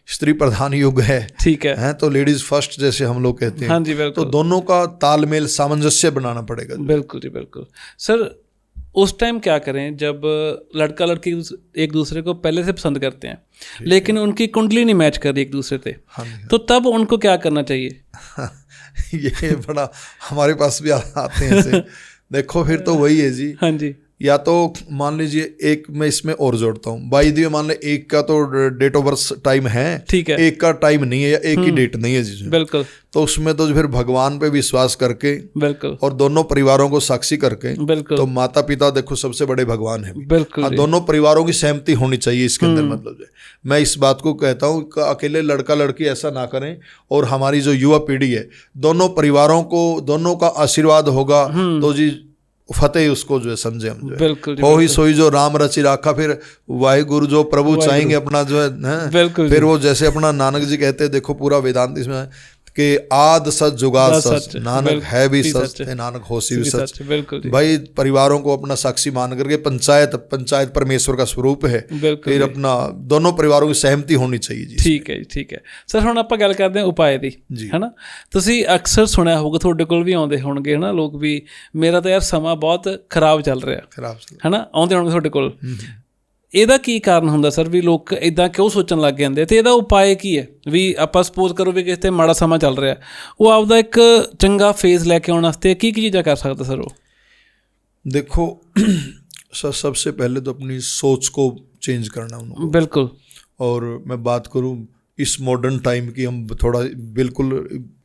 स्त्री प्रधान युग है, ठीक है तो लेडीज फर्स्ट जैसे हम लोग कहते हैं। हाँ जी तो बिल्कुल दोनों का तालमेल सामंजस्य बनाना पड़ेगा। बिल्कुल जी बिल्कुल। सर उस टाइम क्या करें जब लड़का लड़की एक दूसरे को पहले से पसंद करते हैं, लेकिन उनकी कुंडली नहीं मैच कर रही एक दूसरे से, हाँ जी, तो तब उनको क्या करना चाहिए? ये बड़ा हमारे पास भी आते हैं ऐसे। देखो फिर तो वही है जी, हाँ जी या तो मान लीजिए एक मैं इसमें और जोड़ता हूँ, बाई दी वे मान ले एक का तो डेट ऑफ बर्थ टाइम है, ठीक है एक का टाइम नहीं है, या एक ही डेट नहीं है जी, बिल्कुल तो उसमें तो फिर भगवान पे विश्वास करके बिल्कुल और दोनों परिवारों को साक्षी करके, बिल्कुल तो माता पिता देखो सबसे बड़े भगवान है, बिल्कुल जी। दोनों परिवारों की सहमति होनी चाहिए इसके अंदर। मतलब जो है, मैं इस बात को कहता हूँ कि अकेले लड़का लड़की ऐसा ना करें, और हमारी जो युवा पीढ़ी है, दोनों परिवारों को दोनों का आशीर्वाद होगा तो जी फतेह उसको जो है समझे हम जो है। बिल्कुल जी, हो ही बिल्कुल। सोई जो राम रचि राखा, फिर वाहिगुरु जो प्रभु चाहेंगे अपना जो है, बिल्कुल फिर जी। वो जैसे अपना नानक जी कहते हैं, देखो पूरा वेदांत इसमें कि आद सच जुगाद सच, नानक है भी सच, नानक होसी भी सच। बिल्कुल जी भाई परिवारों को अपना साक्षी मान करके, पंचायत परमेश्वर का स्वरूप है, बिल्कुल फिर अपना दोनों परिवारों की सहमति होनी चाहिए जी। ਠੀਕ ਹੈ ਜੀ ਠੀਕ ਹੈ ਸਰ। ਹੁਣ ਆਪਾਂ ਗੱਲ ਕਰਦੇ ਹਾਂ ਉਪਾਅ ਦੀ, ਜੀ। ਹੈ ਨਾ। ਤੁਸੀਂ ਅਕਸਰ ਸੁਣਿਆ ਹੋਊਗਾ, ਤੁਹਾਡੇ ਕੋਲ ਵੀ ਆਉਂਦੇ ਹੋਣਗੇ, ਹੈ ਨਾ, ਲੋਕ ਵੀ, ਮੇਰਾ ਤਾਂ ਯਾਰ ਸਮਾਂ ਬਹੁਤ ਖਰਾਬ ਚੱਲ ਰਿਹਾ, खराब ਹੈ ਨਾ, ਆਉਂਦੇ ਹੋਣਗੇ ਤੁਹਾਡੇ ਕੋਲ। ਇਹਦਾ ਕੀ ਕਾਰਨ ਹੁੰਦਾ ਸਰ ਵੀ ਲੋਕ ਇਦਾਂ ਕਿਉਂ ਸੋਚਣ ਲੱਗ ਜਾਂਦੇ, ਤੇ ਇਹਦਾ ਉਪਾਅ ਕੀ ਹੈ? ਵੀ ਆਪਾਂ ਸਪੋਜ਼ ਕਰੋ ਵੀ ਕਿਸੇ 'ਤੇ ਮਾੜਾ ਸਮਾਂ ਚੱਲ ਰਿਹਾ, ਉਹ ਆਪਦਾ ਇੱਕ ਚੰਗਾ ਫੇਜ਼ ਲੈ ਕੇ ਆਉਣ ਵਾਸਤੇ ਕੀ ਚੀਜ਼ਾਂ ਕਰ ਸਕਦਾ ਸਰ ਉਹ? देखो सर सबसे पहले तो अपनी सोच को चेंज करना उनको, बिल्कुल। और मैं बात करूं इस मॉडर्न टाइम की, हम थोड़ा बिल्कुल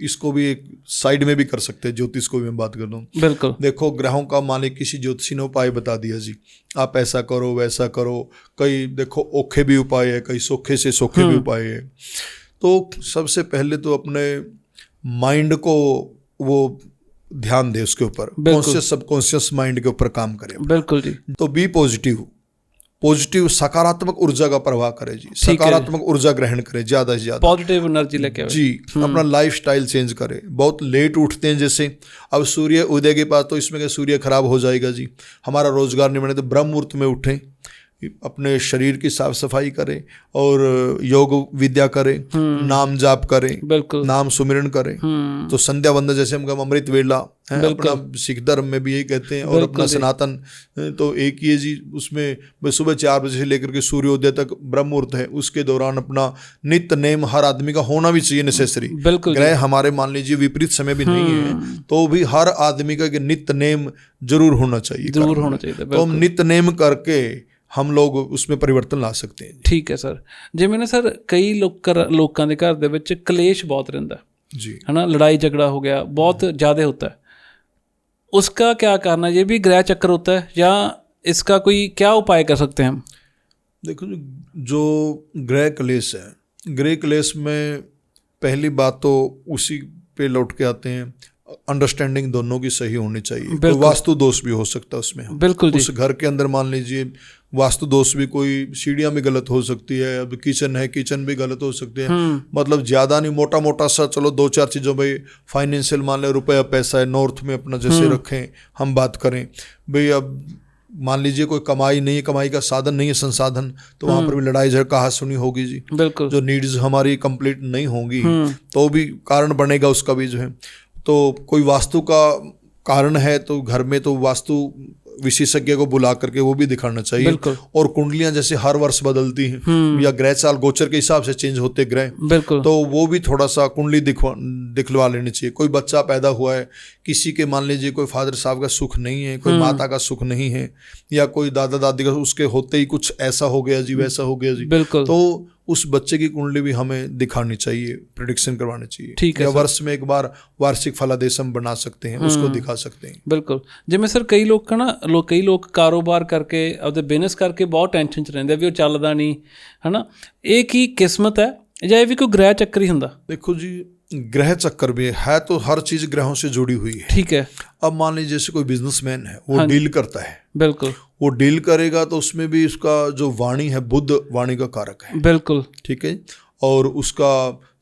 इसको भी एक साइड में भी कर सकते हैं, ज्योतिष को भी मैं बात कर दूं। बिल्कुल। देखो ग्रहों का मालिक किसी ज्योतिषी ने उपाय बता दिया जी, आप ऐसा करो वैसा करो, कई देखो औखे भी उपाय है, कई सौखे से सौखे भी उपाय है। तो सबसे पहले तो अपने माइंड को वो ध्यान दे, उसके ऊपर कॉन्शियस सबकॉन्शियस माइंड के ऊपर काम करे। बिल्कुल जी। तो बी पॉजिटिव सकारात्मक ऊर्जा का प्रवाह करे जी, सकारात्मक ऊर्जा ग्रहण करे ज्यादा से ज्यादा, पॉजिटिव एनर्जी लेके आवे जी। अपना लाइफ स्टाइल चेंज करे। बहुत लेट उठते हैं, जैसे अब सूर्य उदय के पास, तो इसमें क्या सूर्य खराब हो जाएगा जी, हमारा रोजगार नहीं बने, तो ब्रह्म मुहूर्त में उठें, अपने शरीर की साफ सफाई करें, और योग विद्या करें, नाम जाप करें, बिल्कुल नाम सुमिरन करें, तो संध्या वंदन जैसे हम कहते अमृत वेला है, अपना सिख धर्म में भी यही कहते हैं, और अपना सनातन तो एक ही है जी। उसमें सुबह 4 बजे से लेकर के सूर्योदय तक ब्रह्म मुहूर्त है, उसके दौरान अपना नित्य नेम हर आदमी का होना भी चाहिए, नेसेसरी। ग्रह हमारे मान लीजिए विपरीत समय भी नहीं है, तो भी हर आदमी का नित्य नेम जरूर होना चाहिए, जरूर होना चाहिए। तो हम नित्य नेम करके हम लोग उसमें परिवर्तन ला सकते हैं। ठीक है सर। जिवें ना सर कई लोगों के घर दे विच कलेश बहुत रहिंदा जी, है ना, लड़ाई झगड़ा हो गया बहुत ज़्यादा होता है, उसका क्या कारण है? ये भी ग्रह चक्कर होता है, या इसका कोई क्या उपाय कर सकते हैं हम? देखो जो ग्रह क्लेश है, ग्रह क्लेश में पहली बात तो उसी पे लौट के आते हैं, अंडरस्टैंडिंग दोनों की सही होनी चाहिए। कोई बिल्कुल। वास्तु दोष भी हो सकता है उसमें। बिल्कुल जी। उस घर के अंदर मान लीजिए वास्तु दोष भी, कोई सीढ़ियाँ भी गलत हो सकती है, अब किचन है, किचन भी गलत हो सकती है। मतलब ज़्यादा नहीं, मोटा मोटा सा चलो 2-4 चीज़ों भाई फाइनेंशियल मान ले, रुपया पैसा है, नॉर्थ में अपना जैसे रखें हम बात करें भाई, अब मान लीजिए कोई कमाई नहीं है, कमाई का साधन नहीं है, संसाधन, तो वहाँ पर भी लड़ाई झगड़ा कहा सुनी होगी जी। बिल्कुल। जो नीड्स हमारी कंप्लीट नहीं होंगी तो भी कारण बनेगा उसका भी जो है। तो कोई वास्तु का कारण है तो घर में तो वास्तु विशेषज्ञ को बुला करके वो भी दिखाना चाहिए। और कुंडलियां जैसे हर वर्ष बदलती हैं या ग्रह चाल गोचर के हिसाब से चेंज होते ग्रह, बिल्कुल, तो वो भी थोड़ा सा कुंडली दिखलवा लेनी चाहिए। कोई बच्चा पैदा हुआ है, किसी के मान लीजिए कोई फादर साहब का सुख नहीं है, कोई माता का सुख नहीं है, या कोई दादा दादी का, उसके होते ही कुछ ऐसा हो गया जी, वैसा हो गया जी, बिल्कुल, तो उस बच्चे की कुंडली भी हमें दिखानी चाहिए, प्रेडिक्शन करवानी चाहिए। ठीक है, या वर्ष में एक बार वार्षिक फलादेश हम बना सकते हैं, उसको दिखा सकते हैं। बिल्कुल। जिਵੇਂ सर कई लोग कारोबार करके अपने बिजनेस करके बहुत टेंशन च रहंदे भी ਉਹ ਚੱਲਦਾ ਨਹੀਂ है ना, ਇਹ ਕੀ किस्मत है ਜਾਂ ਇਹ ਵੀ ਕੋਈ ग्रह चक्कर ही ਹੁੰਦਾ? देखो जी, ग्रह चक्कर भी है तो हर चीज ग्रहों से जुड़ी हुई है। ठीक है। अब मान लीजिए जैसे कोई बिजनेसमैन है, वो डील करता है, बिल्कुल, वो डील करेगा तो उसमें भी उसका जो वाणी है, बुध वाणी का कारक है। बिल्कुल, ठीक है। और उसका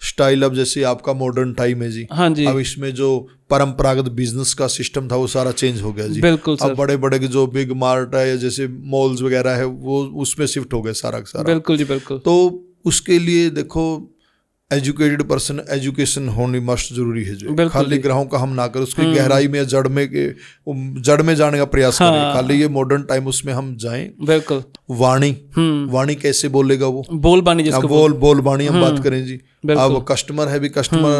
स्टाइल, अब जैसे आपका मॉडर्न टाइम है जी, हाँ जी, अब इसमें जो परंपरागत बिजनेस का सिस्टम था वो सारा चेंज हो गया जी। बिल्कुल सर। अब बड़े बड़े जो बिग मार्ट है या जैसे मॉल्स वगैरह है, वो उसमें शिफ्ट हो गए सारा का सारा। बिल्कुल जी, बिल्कुल। तो उसके लिए देखो एजुकेटेड पर्सन, एजुकेशन होनी मस्ट जरूरी है जो। खाली ग्रहों का हम ना करें, उसकी गहराई में, जड़ में जाने का प्रयास करें। खाली ये मॉडर्न टाइम उसमें हम जाएं। बिल्कुल। वाणी कैसे बोलेगा वो, बोल बानी जिसको बोल बानी हम बात करें जी। अब कस्टमर है भी, कस्टमर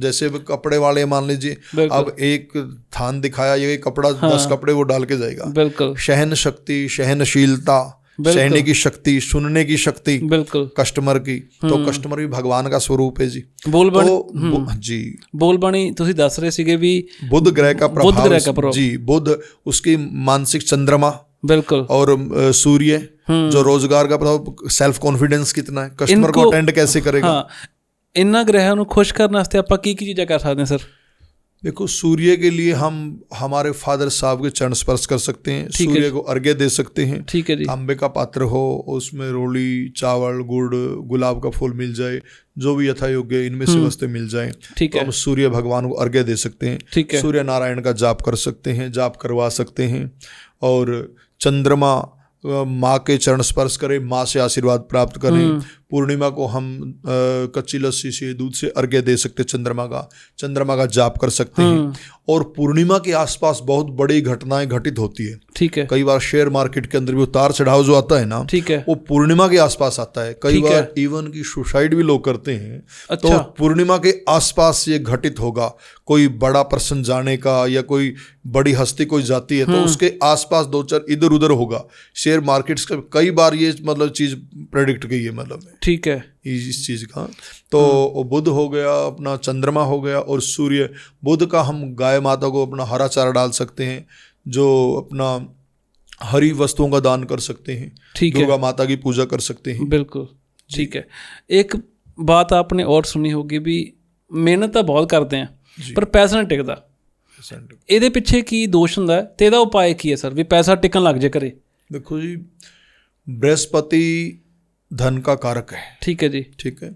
जैसे कपड़े वाले मान लीजिए, अब एक थान दिखाया, ये कपड़ा 10 कपड़े वो डाल के जाएगा। बिल्कुल। सहन शक्ति, सहनशीलता, सहने की शक्ति, सुनने की शक्ति, बिल्कुल, कस्टमर की। तो कस्टमर भी भगवान का स्वरूप है जी। बोलबाणी जी, बोलबाणी ਤੁਸੀਂ ਦੱਸ ਰਹੇ ਸੀਗੇ ਵੀ बुध ग्रह का प्रभाव जी। बुध उसकी मानसिक चंद्रमा, बिल्कुल, और सूर्य जो रोजगार का प्रभाव, सेल्फ कॉन्फिडेंस कितना है, कस्टमर को अटेंड कैसे करेगा। इन्हां ग्रहां ਨੂੰ खुश करने वास्ते ਆਪਾਂ ਕੀ ਚੀਜ਼ਾਂ कर सकते हैं सर? देखो, सूर्य के लिए हम हमारे फादर साहब के चरण स्पर्श कर सकते हैं, सूर्य को अर्घ्य दे सकते हैं। ठीक है जी। तांबे का पात्र हो, उसमें रोली, चावल, गुड़, गुलाब का फूल मिल जाए, जो भी यथा योग्य इनमें से वस्तु मिल जाए, तो हम सूर्य भगवान को अर्घ्य दे सकते हैं। सूर्य नारायण का जाप कर सकते हैं, जाप करवा सकते हैं। और चंद्रमा, माँ के चरण स्पर्श करें, माँ से आशीर्वाद प्राप्त करें। पूर्णिमा को हम कच्ची लस्सी से, दूध से अर्घ्य दे सकते, चंद्रमा का जाप कर सकते हैं। और पूर्णिमा के आसपास बहुत बड़ी घटनाएं घटित होती है। ठीक है। कई बार शेयर मार्केट के अंदर भी उतार चढ़ाव जो आता है ना, ठीक है, वो पूर्णिमा के आसपास आता है। कई बार इवन की सुसाइड भी लोग करते हैं। अच्छा। तो पूर्णिमा के आसपास ये घटित होगा, कोई बड़ा प्रसन्न जाने का या कोई बड़ी हस्ती कोई जाती है तो उसके आसपास 2-4 इधर उधर होगा। शेयर मार्केट्स का कई बार ये मतलब चीज प्रेडिक्ट गई है, मतलब ठीक है, इस चीज का। तो बुध हो गया, अपना चंद्रमा हो गया, और सूर्य। बुध का हम गाय माता को अपना हरा चारा डाल सकते हैं, जो अपना हरी वस्तुओं का दान कर सकते हैं। ठीक है। दुर्गा माता की पूजा कर सकते हैं। बिल्कुल ठीक है। एक बात आपने और सुनी होगी भी मेहनत तो बहुत करते हैं पर पैसा नहीं टिकता, ਇਹਦੇ ਪਿੱਛੇ ਕੀ ਦੋਸ਼ ਹੁੰਦਾ ਹੈ ਤੇ ਇਹਦਾ ਉਪਾਅ ਕੀ ਹੈ ਸਰ ਵੀ ਪੈਸਾ ਟਿਕਣ ਲੱਗ ਜੇ ਘਰੇ? देखो जी, बृहस्पति धन का कारक है। ठीक है जी। ठीक है।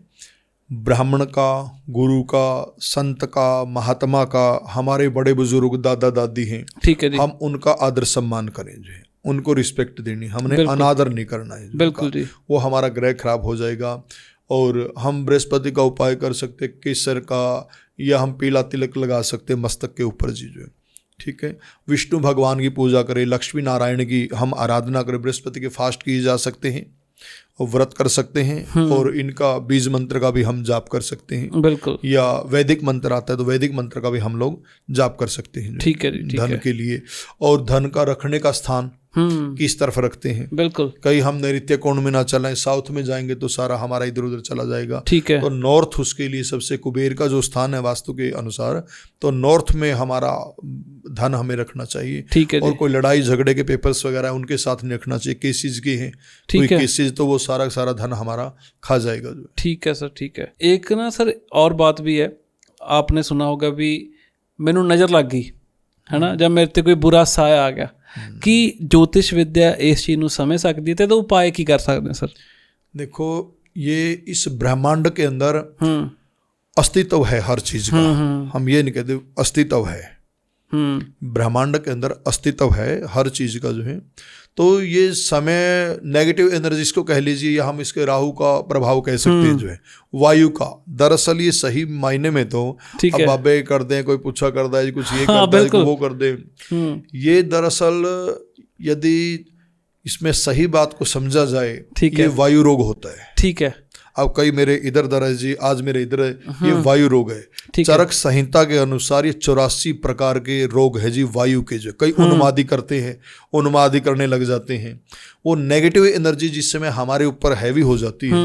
ब्राह्मण का, गुरु का, संत का, महात्मा का, हमारे बड़े बुजुर्ग दादा दादी हैं, ठीक है जी, हम उनका आदर सम्मान करें जो है, उनको रिस्पेक्ट देनी, हमने अनादर नहीं करना है। बिल्कुल जी। वो हमारा ग्रह खराब हो जाएगा। और हम बृहस्पति का उपाय कर सकते, केसर का, या हम पीला तिलक लगा सकते मस्तक के ऊपर जी जो है। ठीक है। विष्णु भगवान की पूजा करें, लक्ष्मी नारायण की हम आराधना करें, बृहस्पति के फास्ट किए जा सकते हैं और व्रत कर सकते हैं। और इनका बीज मंत्र का भी हम जाप कर सकते हैं। बिल्कुल। या वैदिक मंत्र आता है तो वैदिक मंत्र का भी हम लोग जाप कर सकते हैं। ठीक है। धन के लिए। और धन का रखने का स्थान किस तरफ रखते हैं। बिल्कुल। कहीं हम नैऋत्य कोण में ना चलें, साउथ में जाएंगे तो सारा हमारा इधर उधर चला जाएगा। ठीक है। तो नॉर्थ उसके लिए सबसे कुबेर का जो स्थान है वास्तु के अनुसार, तो नॉर्थ में हमारा धन हमें रखना चाहिए। ठीक है। और कोई लड़ाई झगड़े के पेपर्स वगैरह उनके साथ नहीं रखना चाहिए। केसेज के हैं कोई केसेज तो वो सारा सारा धन हमारा खा जाएगा। ठीक है सर। ठीक है। एक ना सर और बात भी है, आपने सुना होगा भी ਮੈਨੂੰ ਨਜ਼ਰ ਲੱਗ ਗਈ ਹੈ ਨਾ, ਜਾਂ ਮੇਰੇ ਤੇ ਕੋਈ ਬੁਰਾ ਸਾਇਆ ਆ ਗਿਆ, ਕੀ ज्योतिष विद्या इस चीज़ ਨੂੰ समझ सकती है? तो उपाय की कर सकते हैं सर? देखो, ये इस ब्रह्मांड के अंदर अस्तित्व है हर चीज का। हम ये नहीं कहते, अस्तित्व है ब्रह्मांड के अंदर, अस्तित्व है हर चीज का जो है। तो ये समय नेगेटिव एनर्जीज को कह लीजिए, या हम इसके राहु का प्रभाव कह सकते हैं जो है, वायु का। दरअसल ये सही मायने में तो अब बाबे कर दें, कोई पूछा करता है कुछ ये करता है, वो कर दे, ये दरअसल यदि इसमें सही बात को समझा जाए, ये वायु रोग होता है। ठीक है। अब कई मेरे इधर दर है जी, आज मेरे इधर है, ये वायु रोग है। चरक संहिता के अनुसार ये 84 प्रकार के रोग है जी वायु के, जो कई उन्मादी करते हैं, उन्मादी करने लग जाते हैं। वो नेगेटिव एनर्जी जिस समय हमारे ऊपर हैवी हो जाती है,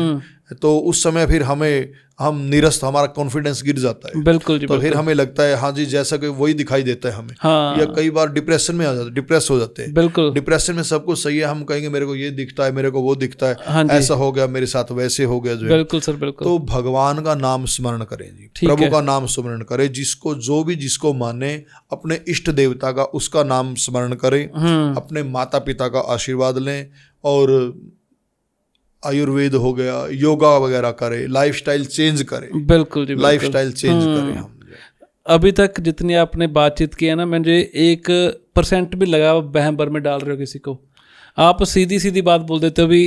तो उस समय फिर हम निरस्त, हमारा कॉन्फिडेंस गिर जाता है। बिल्कुल जी, तो फिर हमें लगता है हाँ जी जैसा कि वही दिखाई देता है हमें। हाँ। या कई बार डिप्रेशन में आ जाते, डिप्रेस हो जाते हैं। बिल्कुल। डिप्रेशन में सब कुछ सही है, हम कहेंगे मेरे को ये दिखता है, मेरे को वो दिखता है, हाँ, ऐसा हो गया मेरे साथ, वैसे हो गया जो है। बिल्कुल सर, बिल्कुल। तो भगवान का नाम स्मरण करें जी, प्रभु का नाम स्मरण करें, जिसको जो भी जिसको माने, अपने इष्ट देवता का उसका नाम स्मरण करें, अपने माता पिता का आशीर्वाद लें, और आयुर्वेद हो गया, योगा वगैरह करें, लाइफस्टाइल चेंज करें। बिल्कुल जी, लाइफस्टाइल चेंज करें हम। अभी तक जितनी आपने बातचीत की है ना, मुझे 1% भी लगा वहम भर में डाल रहे हो किसी को। आप सीधी सीधी बात बोल देते हो भी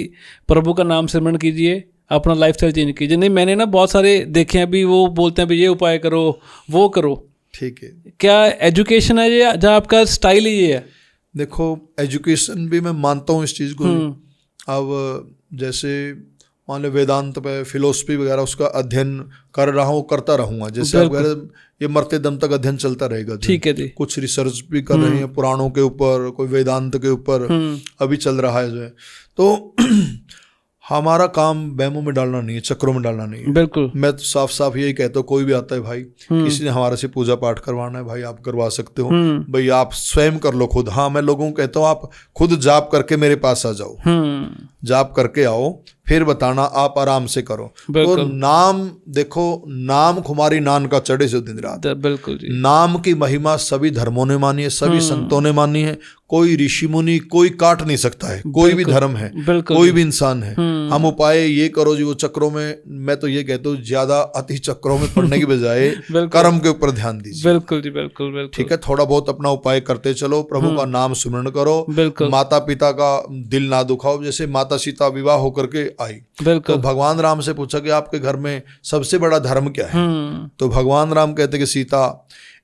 प्रभु का नाम सिमरन कीजिए, अपना लाइफस्टाइल चेंज कीजिए। नहीं, मैंने ना बहुत सारे देखे हैं भी, वो बोलते हैं भी ये उपाय करो, वो करो। ठीक है। क्या एजुकेशन है ये, या आपका स्टाइल ही ये है? देखो, एजुकेशन भी मैं मानता हूँ इस चीज़ को। अब जैसे मान लो वेदांत पे, फिलोसफी वगैरह, उसका अध्ययन कर रहा हूँ, करता रहूँगा। जैसे आप कह रहे, ये मरते दम तक अध्ययन चलता रहेगा। ठीक है जी। कुछ रिसर्च भी कर रहे हैं पुराणों के ऊपर, कोई वेदांत के ऊपर अभी चल रहा है जो है। तो हमारा काम बैमों में डालना नहीं है, चक्रों में डालना नहीं है। बिल्कुल। मैं तो साफ साफ यही कहता हूँ, कोई भी आता है भाई, किसी ने हमारे से पूजा पाठ करवाना है, भाई आप करवा सकते हो, भाई आप स्वयं कर लो खुद। हाँ, मैं लोगों को कहता हूँ आप खुद जाप करके मेरे पास आ जाओ, जाप करके आओ, फिर बताना, आप आराम से करो। तो नाम देखो, नाम खुमारी नान का चढ़े से दिन रात। बिल्कुल जी। नाम की महिमा सभी धर्मों ने मानी है, सभी संतों ने मानी है। कोई ऋषि मुनि कोई काट नहीं सकता है, कोई भी धर्म है, कोई भी इंसान है। हम उपाय ये करो जी, वो चक्रों में, मैं तो ये कहता हूँ ज्यादा अति चक्रों में पड़ने की बजाय कर्म के ऊपर ध्यान दीजिए। बिल्कुल जी, बिल्कुल बिल्कुल। ठीक है, थोड़ा बहुत अपना उपाय करते चलो, प्रभु का नाम स्मरण करो, माता पिता का दिल ना दुखाओ। जैसे माता सीता विवाह होकर के आई, तो भगवान राम से पूछा कि आपके घर में सबसे बड़ा धर्म क्या है? तो भगवान राम कहते कि सीता,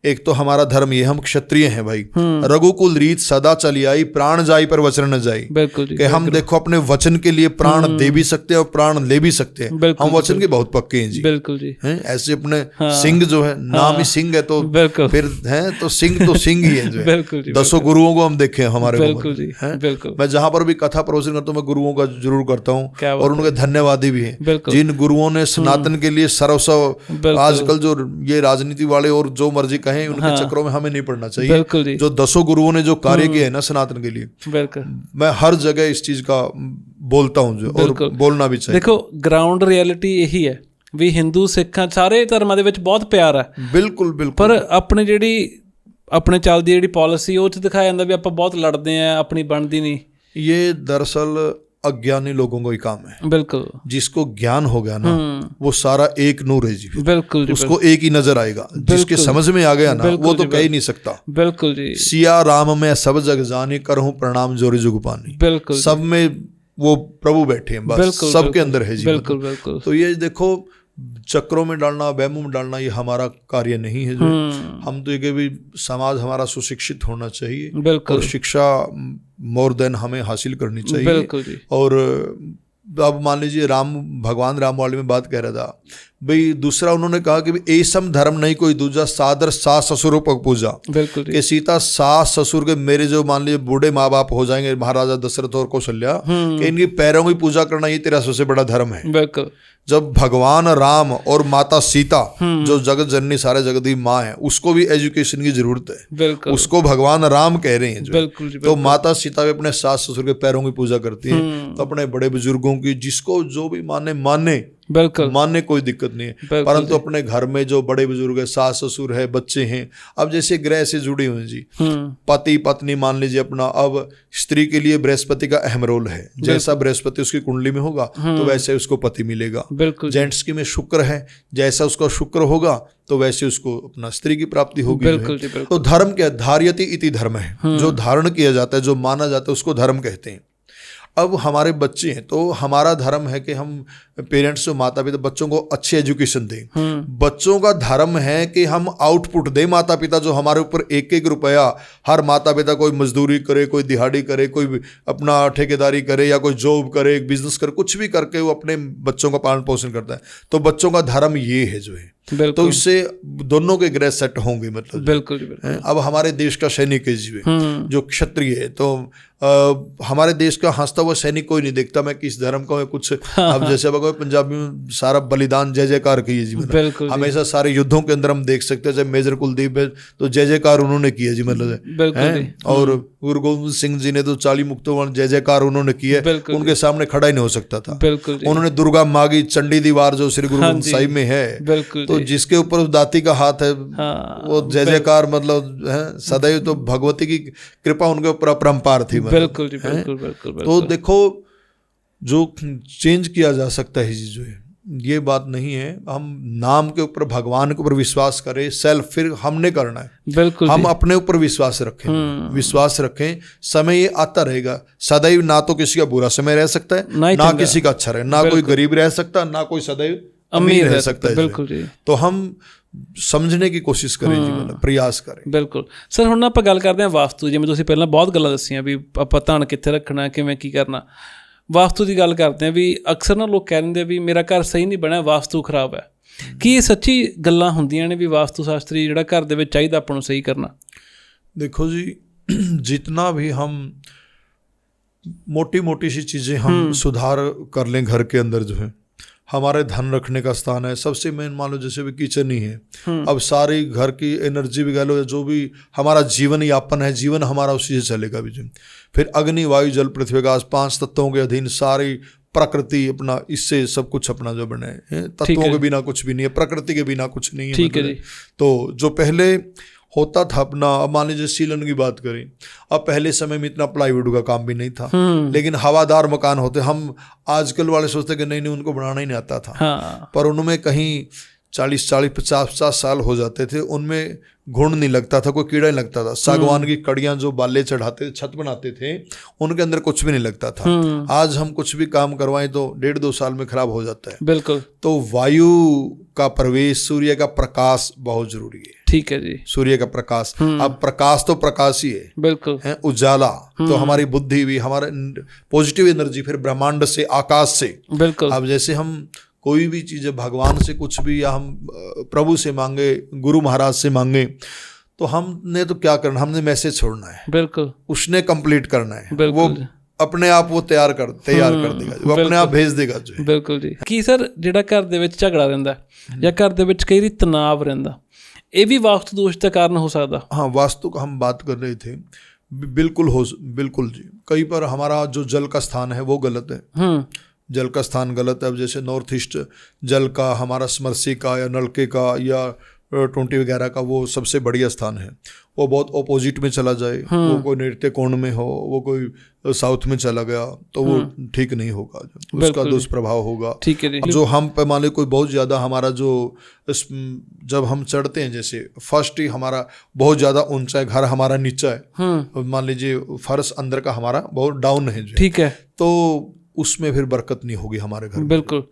एक तो हमारा धर्म ये, हम क्षत्रिय हैं भाई, रघुकुल रीत सदा चली आई, प्राण जाई पर वचन न जाई। बिल्कुल कि हम देखो अपने वचन के लिए प्राण दे भी सकते हैं और प्राण ले भी सकते हैं। हम वचन के बहुत पक्के हैं जी। बिल्कुल जी। हैं ऐसे अपने सिंह जो है, नाम ही सिंह है, तो फिर है तो सिंह तो सिंह ही है जो है। 10 गुरुओं को हम देखे हमारे। बिल्कुल जी। मैं जहाँ पर भी कथा प्रवचन करता हूँ, मैं गुरुओं का जरूर करता हूँ, और उनके धन्यवादी भी हैं, जिन गुरुओं ने सनातन के लिए सर्वस्व। आजकल जो ये राजनीति वाले और जो मर्जी कहें, उनके चक्रों में हमें नहीं पड़ना चाहिए। जो 10 गुरुओं ने जो कार्य किए हैं ना सनातन के लिए, मैं हर जगह इस चीज का बोलता हूँ जो, और बोलना भी चाहिए। देखो, ग्राउंड रियलिटी यही है ਵੀ ਹਿੰਦੂ ਸਿੱਖਾਂ ਸਾਰੇ ਧਰਮਾਂ ਦੇ ਵਿੱਚ ਬਹੁਤ ਪਿਆਰ ਹੈ। ਬਿਲਕੁਲ ਬਿਲਕੁਲ। ਪਰ ਆਪਣੇ ਚੱਲਦੀ ਜਿਹੜੀ ਪਾਲਿਸੀ, ਉਹ 'ਚ ਦਿਖਾਇਆ ਜਾਂਦਾ ਵੀ ਆਪਾਂ ਬਹੁਤ ਲੜਦੇ ਆਂ, ਆਪਣੀ ਬਣਦੀ ਨਹੀਂ। ये दरअसल अज्ञानी लोगों का ही काम है। बिल्कुल। जिसको ज्ञान हो गया ना, वो सारा एक नूर है जी। बिल्कुल जी। उसको एक ही नजर आएगा। जिसके समझ में आ गया ना, वो तो कह ही नहीं सकता। बिल्कुल जी। सिया राम में सब जग जाने, करहूं प्रणाम जोरी जुग पानी। बिल्कुल। सब में वो प्रभु बैठे हैं, बस सबके अंदर है जी। बिल्कुल बिल्कुल। तो ये देखो, चक्रों में डालना, वहमों में डालना, ये हमारा कार्य नहीं है। जो हम तो ये भी समाज हमारा सुशिक्षित होना चाहिए, और शिक्षा मोर देन हमें हासिल करनी चाहिए। और अब मान लीजिए भगवान राम वाले में बात कह रहा था भाई, दूसरा उन्होंने कहा कि ऐसम धर्म नहीं कोई दूजा, सादर सास ससुरों पर पूजा। बिल्कुल। कि सीता सास ससुर के, मेरे जो मान लीजिए बूढ़े माँ बाप हो जाएंगे, महाराजा दशरथ और कौशल्या, कि इनकी पैरों की पूजा करना, ये तेरा सबसे बड़ा धर्म है। बिल्कुल। जब भगवान राम और माता सीता, जो जगत जननी सारे जगत की माँ है, उसको भी एजुकेशन की जरूरत है। बिल्कुल। उसको भगवान राम कह रहे हैं। बिल्कुल। तो माता सीता भी अपने सास ससुर के पैरों की पूजा करती है। तो अपने बड़े बुजुर्गों की, जिसको जो भी माने, बिल्कुल, मानने कोई दिक्कत नहीं है, परंतु अपने घर में जो बड़े बुजुर्ग है, सास ससुर है, बच्चे हैं, अब जैसे ग्रह से जुड़े हुए हैं जी, पति पत्नी मान लीजिए अपना, अब स्त्री के लिए बृहस्पति का अहम रोल है, जैसा बृहस्पति उसकी कुंडली में होगा तो वैसे उसको पति मिलेगा। जेंट्स की में शुक्र है, जैसा उसका शुक्र होगा तो वैसे उसको अपना स्त्री की प्राप्ति होगी। बिल्कुल, बिल्कुल। तो धर्म क्या है? धार्यति इति धर्म है, जो धारण किया जाता है, जो माना जाता है उसको धर्म कहते हैं। अब हमारे बच्चे हैं तो हमारा धर्म है कि हम पेरेंट्स जो माता पिता बच्चों को अच्छी एजुकेशन दें। बच्चों का धर्म है कि हम आउटपुट दें। माता पिता जो हमारे ऊपर एक एक रुपया, हर माता पिता कोई मजदूरी करे, कोई दिहाड़ी करे, कोई अपना ठेकेदारी करे या कोई जॉब करे, बिजनेस करे, कुछ भी करके वो अपने बच्चों का पालन पोषण करता है। तो बच्चों का धर्म ये है जो है, तो इससे दोनों के ग्रह सेट होंगे। मतलब बिल्कुल। अब हमारे देश का सैनिक है जी, जो क्षत्रिय है, तो हमारे देश का हंसता हुआ सैनिक कोई नहीं देखता मैं किस धर्म का, मैं कुछ अब जैसे अब पंजाबी में सारा बलिदान जय जयकार की है जी, मतलब हमेशा सारे युद्धों के अंदर हम देख सकते हैं। जब मेजर कुलदीप है तो जय जयकार उन्होंने किया जी, मतलब और गुरु गोविंद सिंह जी ने तो 40 मुक्तों जय जयकार उन्होंने किया, उनके सामने खड़ा ही नहीं हो सकता था। उन्होंने दुर्गा मागी चंडी दीवार जो श्री गुरु ग्रंथ साहिब में है, तो जिसके ऊपर दाती का हाथ है वो जय जयकार, मतलब सदैव तो भगवती की कृपा उनके ऊपर अपरंपार थी। बिल्कुल जी, बिल्कुल, बिल्कुल। तो देखो जो चेंज किया जा सकता है जी, जो है ये बात नहीं है। हम नाम के ऊपर, भगवान के ऊपर विश्वास करें, सेल्फ फिर हमने करना है। बिल्कुल, हम अपने ऊपर विश्वास रखें, विश्वास रखें, समय ये आता रहेगा सदैव। ना तो किसी का बुरा समय रह सकता है, ना किसी का अच्छा रहे, ना कोई गरीब रह सकता, ना कोई सदैव अमीर रह सकता है। बिल्कुल जी। तो हम ਸਮਝਣੇ ਦੀ ਕੋਸ਼ਿਸ਼ ਕਰੇ ਜੀ, ਮਤਲਬ ਪ੍ਰਯਾਸ ਕਰੇ। ਬਿਲਕੁਲ ਸਰ। ਹੁਣ ਆਪਾਂ ਗੱਲ ਕਰਦੇ ਹਾਂ ਵਾਸਤੂ, ਜਿਵੇਂ ਤੁਸੀਂ ਪਹਿਲਾਂ ਬਹੁਤ ਗੱਲਾਂ ਦੱਸੀਆਂ ਵੀ ਆਪਾਂ ਧਨ ਕਿੱਥੇ ਰੱਖਣਾ, ਕਿਵੇਂ ਕੀ ਕਰਨਾ। ਵਾਸਤੂ ਦੀ ਗੱਲ ਕਰਦੇ ਹਾਂ ਵੀ ਅਕਸਰ ਨਾ ਲੋਕ ਕਹਿ ਦਿੰਦੇ ਵੀ ਮੇਰਾ ਘਰ ਸਹੀ ਨਹੀਂ ਬਣਿਆ, ਵਾਸਤੂ ਖਰਾਬ ਹੈ। ਕੀ ਇਹ ਸੱਚੀ ਗੱਲਾਂ ਹੁੰਦੀਆਂ ਨੇ ਵੀ ਵਾਸਤੂ ਸ਼ਾਸਤਰੀ ਜਿਹੜਾ ਘਰ ਦੇ ਵਿੱਚ ਚਾਹੀਦਾ ਆਪਾਂ ਨੂੰ ਸਹੀ ਕਰਨਾ? देखो जी, जितना भी हम मोटी मोटी सी चीज़ें हम सुधार कर लें घर के अंदर, जो है हमारे धन रखने का स्थान है, सबसे मेन मान लो जैसे भी किचन ही है, अब सारी घर की एनर्जी भी कह लो, जो भी हमारा जीवन यापन है, जीवन हमारा उसी से चलेगा भी। फिर अग्नि वायु जल पृथ्वी आकाश 5 तत्वों के अधीन सारी प्रकृति अपना, इससे सब कुछ अपना जो बने है, तत्वों के बिना कुछ भी नहीं है, प्रकृति के बिना कुछ नहीं है। ठीक है जी। तो जो पहले होता था अपना, अब मान लीजिए सीलन की बात करें, अब पहले समय में इतना प्लाईवुड का काम भी नहीं था, लेकिन हवादार मकान होते। हम आजकल वाले सोचते कि नहीं उनको बनाना ही नहीं आता था। पर उनमें कहीं 40-40, 50-50 साल हो जाते थे, उनमें घुण नहीं लगता था, कोई कीड़ा नहीं लगता था। सागवान की कड़ियाँ जो बाले चढ़ाते थे, छत बनाते थे, उनके अंदर कुछ भी नहीं लगता था। आज हम कुछ भी काम करवाएं तो 1.5-2 साल में खराब हो जाता है। बिल्कुल। तो वायु का प्रवेश, सूर्य का प्रकाश बहुत जरूरी है। ठीक है जी। सूर्य का प्रकाश, अब प्रकाश तो प्रकाश ही है। बिल्कुल है, उजाला तो हमारी बुद्धि भी, हमारा पॉजिटिव एनर्जी फिर ब्रह्मांड से, आकाश से। बिल्कुल। अब जैसे हम कोई भी चीज़ भगवान से कुछ भी, या हम प्रभु से मांगे, गुरु महाराज से मांगे, तो हमने तो क्या करना, हमने मैसेज छोड़ना है। बिल्कुल। उसने कंप्लीट करना है, वो अपने आप वो तैयार कर देगा, वो अपने आप भेज देगा जो। बिल्कुल जी। ਕੀ ਸਰ ਜਿਹੜਾ ਘਰ ਦੇ ਵਿੱਚ ਝਗੜਾ ਰਹਿੰਦਾ ਜਾਂ ਘਰ ਦੇ ਵਿੱਚ ਕਈ ਵਾਰੀ ਤਣਾਅ ਰਹਿੰਦਾ, ये भी वास्तु दोष का कारण हो सकता? हाँ, वास्तु का हम बात कर रहे थे, बिल्कुल जी। कई बार हमारा जो जल का स्थान है वो गलत है, जल का स्थान गलत है। अब जैसे नॉर्थ ईस्ट जल का, हमारा समरसी का या नलके का या टोंटी वगैरह का वो सबसे बढ़िया स्थान है, वो बहुत ऑपोजिट में चला जाए, वो कोई नृत्य कोण में हो, वो कोई साउथ में चला गया तो वो ठीक नहीं होगा, उसका दुष्प्रभाव होगा। ठीक है। जो हम पे मान लो कोई बहुत ज़्यादा हमारा जो, जब हम चढ़ते हैं, जैसे फर्स्ट ही हमारा बहुत ज़्यादा ऊंचा है, घर हमारा नीचा है, मान लीजिए फर्श अंदर का हमारा बहुत डाउन है। ठीक है। तो उसमें फिर बरकत नहीं होगी हमारे घर। बिल्कुल।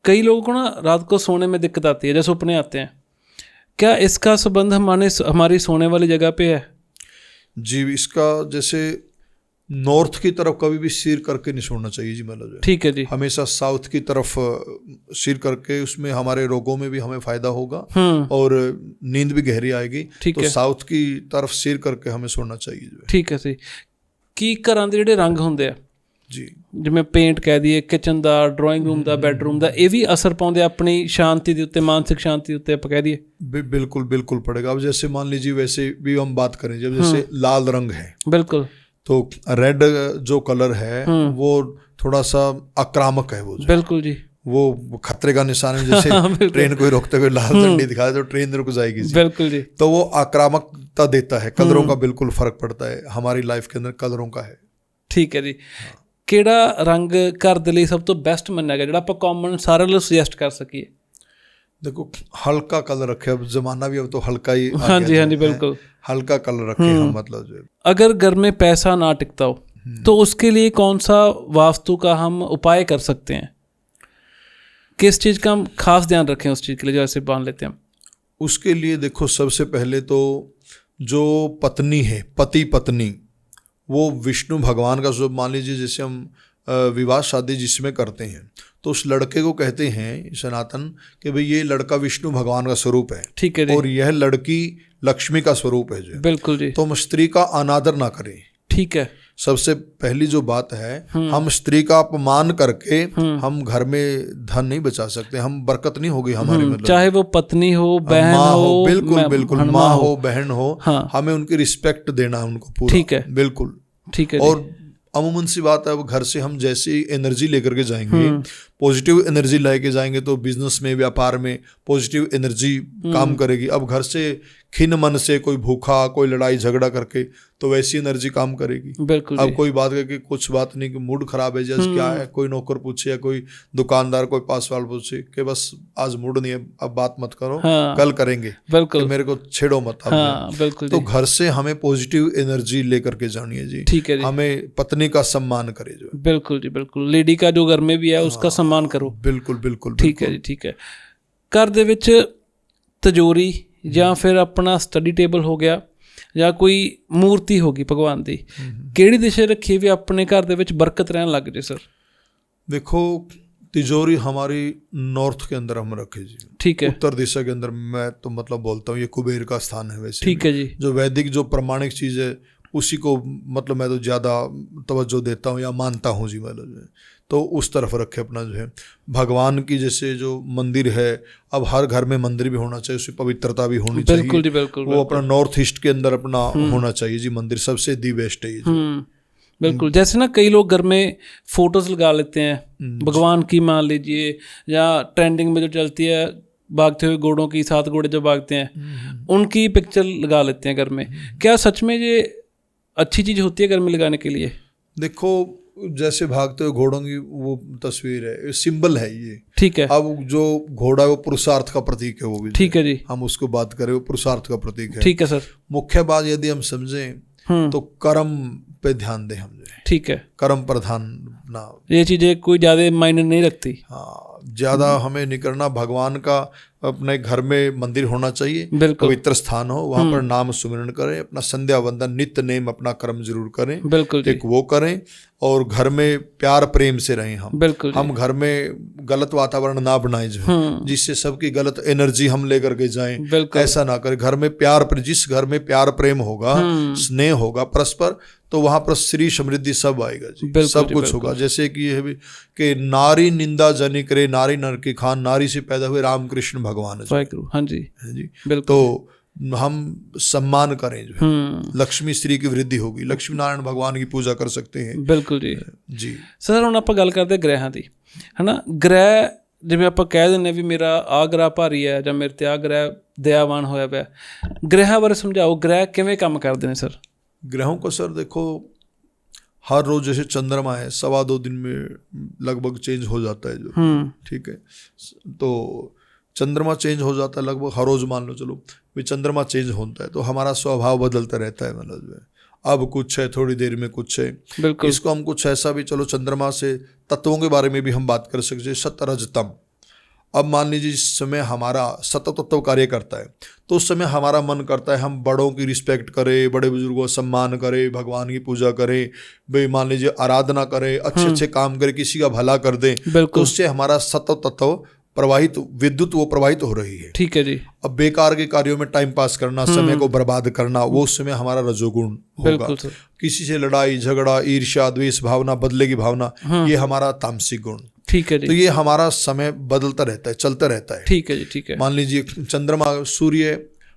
कई लोगों को ना रात को सोने में दिक्कत आती है, जैसे सपने आते हैं, क्या इसका संबंध हमारी सोने वाली जगह पे है? जी, इसका जैसे नॉर्थ की तरफ कभी भी सिर करके नहीं सोना चाहिए जी, मतलब। ठीक है जी। हमेशा साउथ की तरफ सिर करके, उसमें हमारे रोगों में भी हमें फायदा होगा और नींद भी गहरी आएगी। तो साउथ की तरफ सिर करके हमें सोना चाहिए। ठीक है जी। की घरां दे जिहड़े रंग हुंदे आ जी, जिवें पेंट कह दईए, किचन का, ड्राइंग रूम का, बैडरूम का, ये भी असर पाउंदे अपनी शांति के उत्ते, मानसिक शांति के उत्ते आप कह दईए? बिल्कुल पड़ेगा। अब जैसे मान लीजिए, वैसे भी हम बात करें, जब जैसे लाल रंग है, बिल्कुल, तो रेड जो कलर है वो थोड़ा सा आक्रामक है, वो बिल्कुल जी, वो खतरे का निशान है, जैसे बिल्कुल। ट्रेन कोई रोकते हुए लाल झंडी दिखाए तो ट्रेन रुक जाएगी जी। बिल्कुल जी। तो वो आक्रामकता देता है, कलरों का बिल्कुल फर्क पड़ता है, हमारी लाइफ के अंदर कलरों का है। ਠੀਕ ਹੈ ਜੀ। ਕਿਹੜਾ ਰੰਗ ਘਰ ਦੇ ਲਈ ਸਭ ਤੋਂ ਬੈਸਟ ਮੰਨਿਆ ਗਿਆ, ਜਿਹੜਾ ਆਪਾਂ ਕਾਮਨ ਸਾਰਿਆਂ ਨੂੰ ਸੁਜੈਸਟ ਕਰ ਸਕੀਏ? देखो हल्का कलर रखे, अब जमाना भी अब तो हल्का ही आ हाँ गया जी, हाँ जो जी, है, बिल्कुल। हल्का कलर रखे हम, मतलब जो है। अगर घर में पैसा ना टिकता हो तो उसके लिए कौन सा वास्तु का हम उपाय कर सकते हैं? किस चीज़ का हम खास ध्यान रखें उस चीज़ के लिए जो ऐसे बांध लेते हैं हम? उसके लिए देखो सबसे पहले तो जो पत्नी है, पति पत्नी, वो विष्णु भगवान का स्वरूप मान लीजिए। जैसे हम विवाह शादी जिसमें करते हैं तो उस लड़के को कहते हैं सनातन कि भाई ये लड़का विष्णु भगवान का स्वरूप है, ठीक है जी। और यह लड़की लक्ष्मी का स्वरूप है जो। बिल्कुल जी। तो हम स्त्री का अनादर ना करें। ठीक है। सबसे पहली जो बात है, हम स्त्री का अपमान करके हम घर में धन नहीं बचा सकते, हम बरकत नहीं होगी हमारी, मतलब चाहे वो पत्नी हो, बहन माँ हो, हो, बिल्कुल बिल्कुल, माँ हो, बहन हो, हाँ। हमें उनकी रिस्पेक्ट देना है उनको पूरा। ठीक है। बिल्कुल ठीक है। और अमूमन सी बात है, अब घर से हम जैसी एनर्जी लेकर के जाएंगे, पॉजिटिव एनर्जी लेके जाएंगे तो बिजनेस में, व्यापार में पॉजिटिव एनर्जी काम करेगी। अब घर से खिन्न मन से कोई भूखा, कोई लड़ाई झगड़ा करके, तो वैसी एनर्जी काम करेगी। बिल्कुल। अब कोई बात करके कुछ बात नहीं कि मूड खराब है, जैसे क्या है, कोई नौकर पूछे या कोई दुकानदार, कोई पास वाला पूछे कि बस आज मूड नहीं है, अब बात मत करो, हाँ। कल करेंगे, बिल्कुल। मेरे को छेड़ो मत। हाँ, बिल्कुल। तो घर से हमें पॉजिटिव एनर्जी लेकर के जानी है जी। ठीक है जी। हमें पत्नी का सम्मान करे जो। बिल्कुल जी, बिल्कुल। लेडी का जो घर में भी है उसका सम्मान करो। बिल्कुल बिल्कुल। ठीक है जी, ठीक है। घर ਦੇ ਵਿੱਚ तिजोरी ਜਾਂ ਫਿਰ ਆਪਣਾ ਸਟੱਡੀ ਟੇਬਲ ਹੋ ਗਿਆ ਜਾਂ ਕੋਈ ਮੂਰਤੀ ਹੋ ਗਈ ਭਗਵਾਨ ਦੀ, ਕਿਹੜੀ ਦਿਸ਼ਾ ਰੱਖੀ ਵੀ ਆਪਣੇ ਘਰ ਦੇ ਵਿੱਚ ਬਰਕਤ ਰਹਿਣ ਲੱਗ ਜੇ ਸਰ? देखो तिजोरी हमारी नॉर्थ के अंदर हम रखे जी। ठीक है। उत्तर दिशा के अंदर मैं तो मतलब बोलता हूँ ये कुबेर का स्थान है वैसे। ठीक है जी। जो वैदिक जो प्रमाणिक चीज़ है उसी को मतलब मैं तो ज़्यादा तवज्जो देता हूँ या मानता हूँ जी, मतलब तो उस तरफ रखे अपना जो है। भगवान की जैसे जो मंदिर है, अब हर घर में मंदिर भी होना चाहिए, उसकी पवित्रता भी होनी चाहिए। बिल्कुल जी, बिल्कुल। वो अपना नॉर्थ ईस्ट के अंदर अपना होना चाहिए जी मंदिर, सबसे दी बेस्ट है ये। बिल्कुल। जैसे ना कई लोग घर में फोटोज लगा लेते हैं भगवान की, मान लीजिए, या ट्रेंडिंग में जो चलती है भागते हुए घोड़ों की, 7 घोड़े जो भागते हैं, उनकी पिक्चर लगा लेते हैं घर में। क्या सच में ये अच्छी चीज़ होती है घर में लगाने के लिए? देखो जैसे भागते हुए घोड़ों की वो तस्वीर है, सिंबल है ये। ठीक है। अब जो घोड़ा है वो पुरुषार्थ का प्रतीक है, वो भी ठीक है जी। हम उसको बात करें, वो पुरुषार्थ का प्रतीक है। ठीक है सर। मुख्य बात यदि हम समझें तो कर्म पे ध्यान दें हम। ठीक है। कर्म प्रधान ना, ये चीज़ें कोई ज़्यादा मायने नहीं रखती। हाँ, ज़्यादा हमें नहीं करना। भगवान का अपने घर में मंदिर होना चाहिए, बिल्कुल। पवित्र स्थान हो, वहाँ पर नाम सुमिरन करें, अपना संध्या वंदन नित्य नेम अपना कर्म जरूर करें। बिल्कुल जी। एक वो करें, और घर में प्यार प्रेम से रहें हम। बिल्कुल। हम घर में गलत वातावरण ना बनाएं जो जिससे सबकी गलत एनर्जी हम लेकर के जाएं, ऐसा ना करें। घर में प्यार, जिस घर में प्यार प्रेम होगा, स्नेह होगा परस्पर, तो वहां पर श्री समृद्धि सब आएगा जी, सब कुछ होगा। जैसे कि ये भी कि नारी निंदा जनी करे, नारी नर की खान, नारी से पैदा हुए रामकृष्ण भगवान। हाँ जी, जी। बिल्कुल। तो हम सम्मान करें जो है, लक्ष्मी स्त्री की वृद्धि होगी, लक्ष्मी नारायण भगवान की पूजा कर सकते हैं। बिल्कुल जी। जी सर ਹੁਣ ਆਪਾਂ ਗੱਲ ਕਰਦੇ ਗ੍ਰਹਿਆਂ ਦੀ, ਹੈ ਨਾ। ਗ੍ਰਹਿ ਜਿਵੇਂ ਆਪਾਂ ਕਹਿ ਦਿੰਦੇ ਵੀ ਮੇਰਾ ਆ ਗ੍ਰਹਿ ਭਾਰੀ ਹੈ ਜਾਂ ਮੇਰੇ ਤੇ ਆ ਗ੍ਰਹਿ ਦਇਆਵਾਨ ਹੋਇਆ ਪਿਆ, ਗ੍ਰਹਿਆਂ ਬਾਰੇ ਸਮਝਾਓ, ਗ੍ਰਹਿ ਕਿਵੇਂ ਕੰਮ ਕਰਦੇ ਨੇ ਸਰ? ग्रहों को सर देखो, हर रोज जैसे चंद्रमा है 2.25 दिन में लगभग चेंज हो जाता है जो, ठीक है। तो चंद्रमा चेंज हो जाता है लगभग हर रोज, मान लो चलो भी चंद्रमा चेंज होता है, तो हमारा स्वभाव बदलता रहता है, मतलब अब कुछ है, थोड़ी देर में कुछ है। इसको हम कुछ ऐसा भी, चलो चंद्रमा से तत्वों के बारे में भी हम बात कर सकते हैं, सत रज तम। अब मान लीजिए जिस समय हमारा सतत तत्व कार्य करता है, तो उस समय हमारा मन करता है हम बड़ों की रिस्पेक्ट करें, बड़े बुजुर्गों का सम्मान करें, भगवान की पूजा करें, भाई मान लीजिए आराधना करें, अच्छे अच्छे काम करें, किसी का भला कर दें, तो उससे हमारा सतत तत्व प्रवाहित, विद्युत वो प्रवाहित हो रही है। ठीक है जी। अब बेकार के कार्यों में टाइम पास करना, समय को बर्बाद करना, वो उस समय हमारा रजोगुण होगा। किसी से लड़ाई झगड़ा, ईर्ष्या द्वेष भावना, बदले की भावना, ये हमारा तामसिक गुण। ठीक है जी। तो ये हमारा समय बदलता रहता है, चलता रहता है। ठीक है जी, ठीक है। मान लीजिए चंद्रमा, सूर्य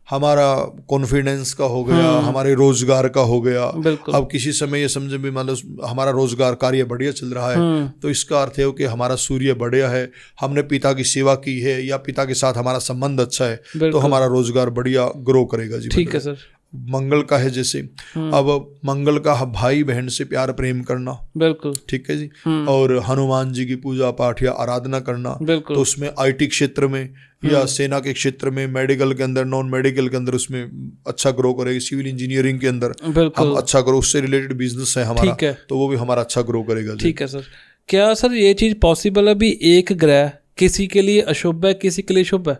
हमारा कॉन्फिडेंस का हो गया, हमारे रोजगार का हो गया। बिल्कुल। अब किसी समय ये समझे भी मान लो हमारा रोजगार कार्य बढ़िया चल रहा है, तो इसका अर्थ है कि हमारा सूर्य बढ़िया है, हमने पिता की सेवा की है या पिता के साथ हमारा संबंध अच्छा है, तो हमारा रोजगार बढ़िया ग्रो करेगा जी। ठीक है सर। मंगल का है जैसे, अब मंगल का भाई बहन से प्यार प्रेम करना, बिल्कुल ठीक है जी। और हनुमान जी की पूजा पाठ या आराधना करना, तो उसमें आईटी क्षेत्र में या सेना के क्षेत्र में, मेडिकल के अंदर, नॉन मेडिकल के अंदर उसमें अच्छा ग्रो करेगी। सिविल इंजीनियरिंग के अंदर हम अच्छा ग्रो, उससे रिलेटेड बिजनेस है हमारा, तो वो भी हमारा अच्छा ग्रो करेगा। ठीक है सर। क्या सर ये चीज पॉसिबल है भी एक ग्रह किसी के लिए अशुभ है, किसी के लिए शुभ है?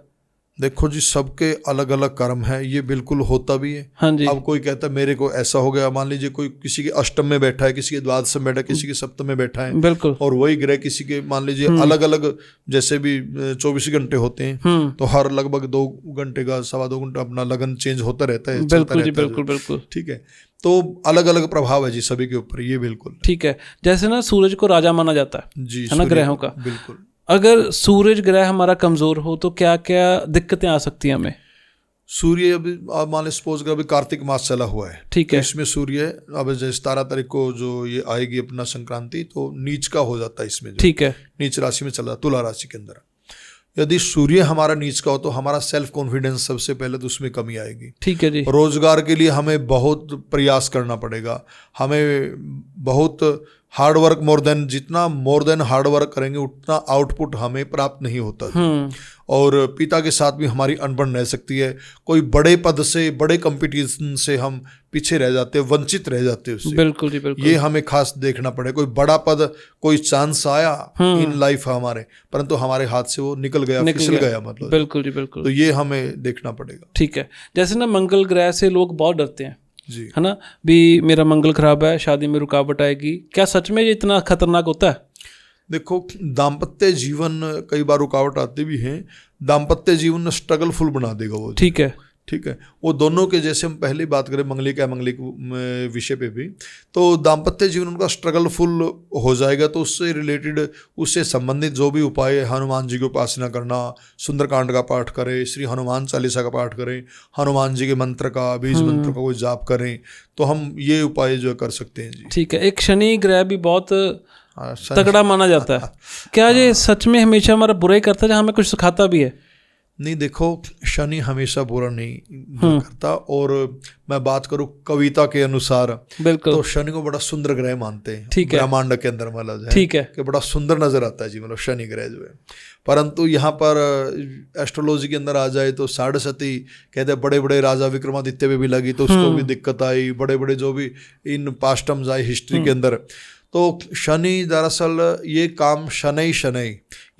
देखो जी, सबके अलग अलग कर्म है, ये बिल्कुल होता भी है। हाँ जी। अब कोई कहता है मेरे को ऐसा हो गया, मान लीजिए कोई किसी के अष्टम में बैठा है, किसी के द्वादश में बैठा है, किसी के सप्तम में बैठा है, बिल्कुल, और वही ग्रह किसी के मान लीजिए अलग अलग, जैसे भी 24 घंटे होते हैं, तो हर लगभग 2 घंटे का 2.25 घंटा अपना लगन चेंज होता रहता है। बिल्कुल जी, बिल्कुल बिल्कुल। ठीक है, तो अलग अलग प्रभाव है जी सभी के ऊपर, ये बिल्कुल ठीक है। जैसे ना सूरज को राजा माना जाता है जी, है ना ग्रहों का। बिल्कुल। अगर सूरज ग्रह हमारा कमजोर हो तो क्या क्या दिक्कतें आ सकती हैं हमें? सूर्य अभी आप मान लीजिए सपोज कर अभी कार्तिक मास चला हुआ है, ठीक है, इसमें सूर्य अब जैसे 17 तारीख को जो ये आएगी अपना संक्रांति, तो नीच का हो जाता है इसमें, ठीक है, नीच राशि में चला, तुला राशि के अंदर। यदि सूर्य हमारा नीच का हो तो हमारा सेल्फ कॉन्फिडेंस सबसे पहले तो उसमें कमी आएगी। ठीक है जी। रोजगार के लिए हमें बहुत प्रयास करना पड़ेगा, हमें बहुत hard work, more than hard work करेंगे उतना आउटपुट हमें प्राप्त नहीं होता। और पिता के साथ भी हमारी अनबन रह सकती है, कोई बड़े पद से, बड़े कंपटीशन से हम पीछे रह जाते हैं, वंचित रह जाते हैं उससे। बिल्कुल जी, बिल्कुल। ये हमें खास देखना पड़े, कोई बड़ा पद, कोई चांस आया इन लाइफ हमारे, परंतु हमारे हाथ से वो निकल गया, फिसल गया, मतलब। बिल्कुल जी, बिल्कुल। तो ये हमें देखना पड़ेगा। ठीक है। जैसे ना मंगल ग्रह से लोग बहुत डरते हैं जी, है ना, भी मेरा मंगल खराब है, शादी में रुकावट आएगी। क्या सच में ये इतना खतरनाक होता है? देखो, दाम्पत्य जीवन कई बार रुकावट आते भी हैं, दाम्पत्य जीवन स्ट्रगलफुल बना देगा वो। ठीक है, ठीक है। वो दोनों के, जैसे हम पहले बात करें मंगलिक अमंगलिक विषय पे भी, तो दाम्पत्य जीवन उनका स्ट्रगलफुल हो जाएगा। तो उससे रिलेटेड, उससे संबंधित जो भी उपाय, हनुमान जी की उपासना करना, सुंदरकांड का पाठ करें, श्री हनुमान चालीसा का पाठ करें, हनुमान जी के मंत्र का, बीज मंत्र का कोई जाप करें, तो हम ये उपाय जो कर सकते हैं जी। ठीक है। एक शनि ग्रह भी बहुत तगड़ा माना जाता है। क्या ये सच में हमेशा हमारा बुरा ही करता है, जहाँ हमें कुछ सिखाता भी है? नहीं, देखो, शनि हमेशा बुरा नहीं करता। और मैं बात करूं कविता के अनुसार, बिल्कुल, तो शनि को बड़ा सुंदर ग्रह मानते हैं, ठीक है, ब्रह्मांड के अंदर, मतलब, ठीक है, कि बड़ा सुंदर नजर आता है जी, मतलब शनि ग्रह जो है। परंतु यहाँ पर एस्ट्रोलॉजी के अंदर आ जाए तो 7.5 कहते हैं, बड़े बड़े राजा विक्रमादित्य पे भी लगी तो उसको भी दिक्कत आई, बड़े बड़े जो भी इन पास्टम्स आए हिस्ट्री के अंदर। तो शनि दरअसल ये काम शनै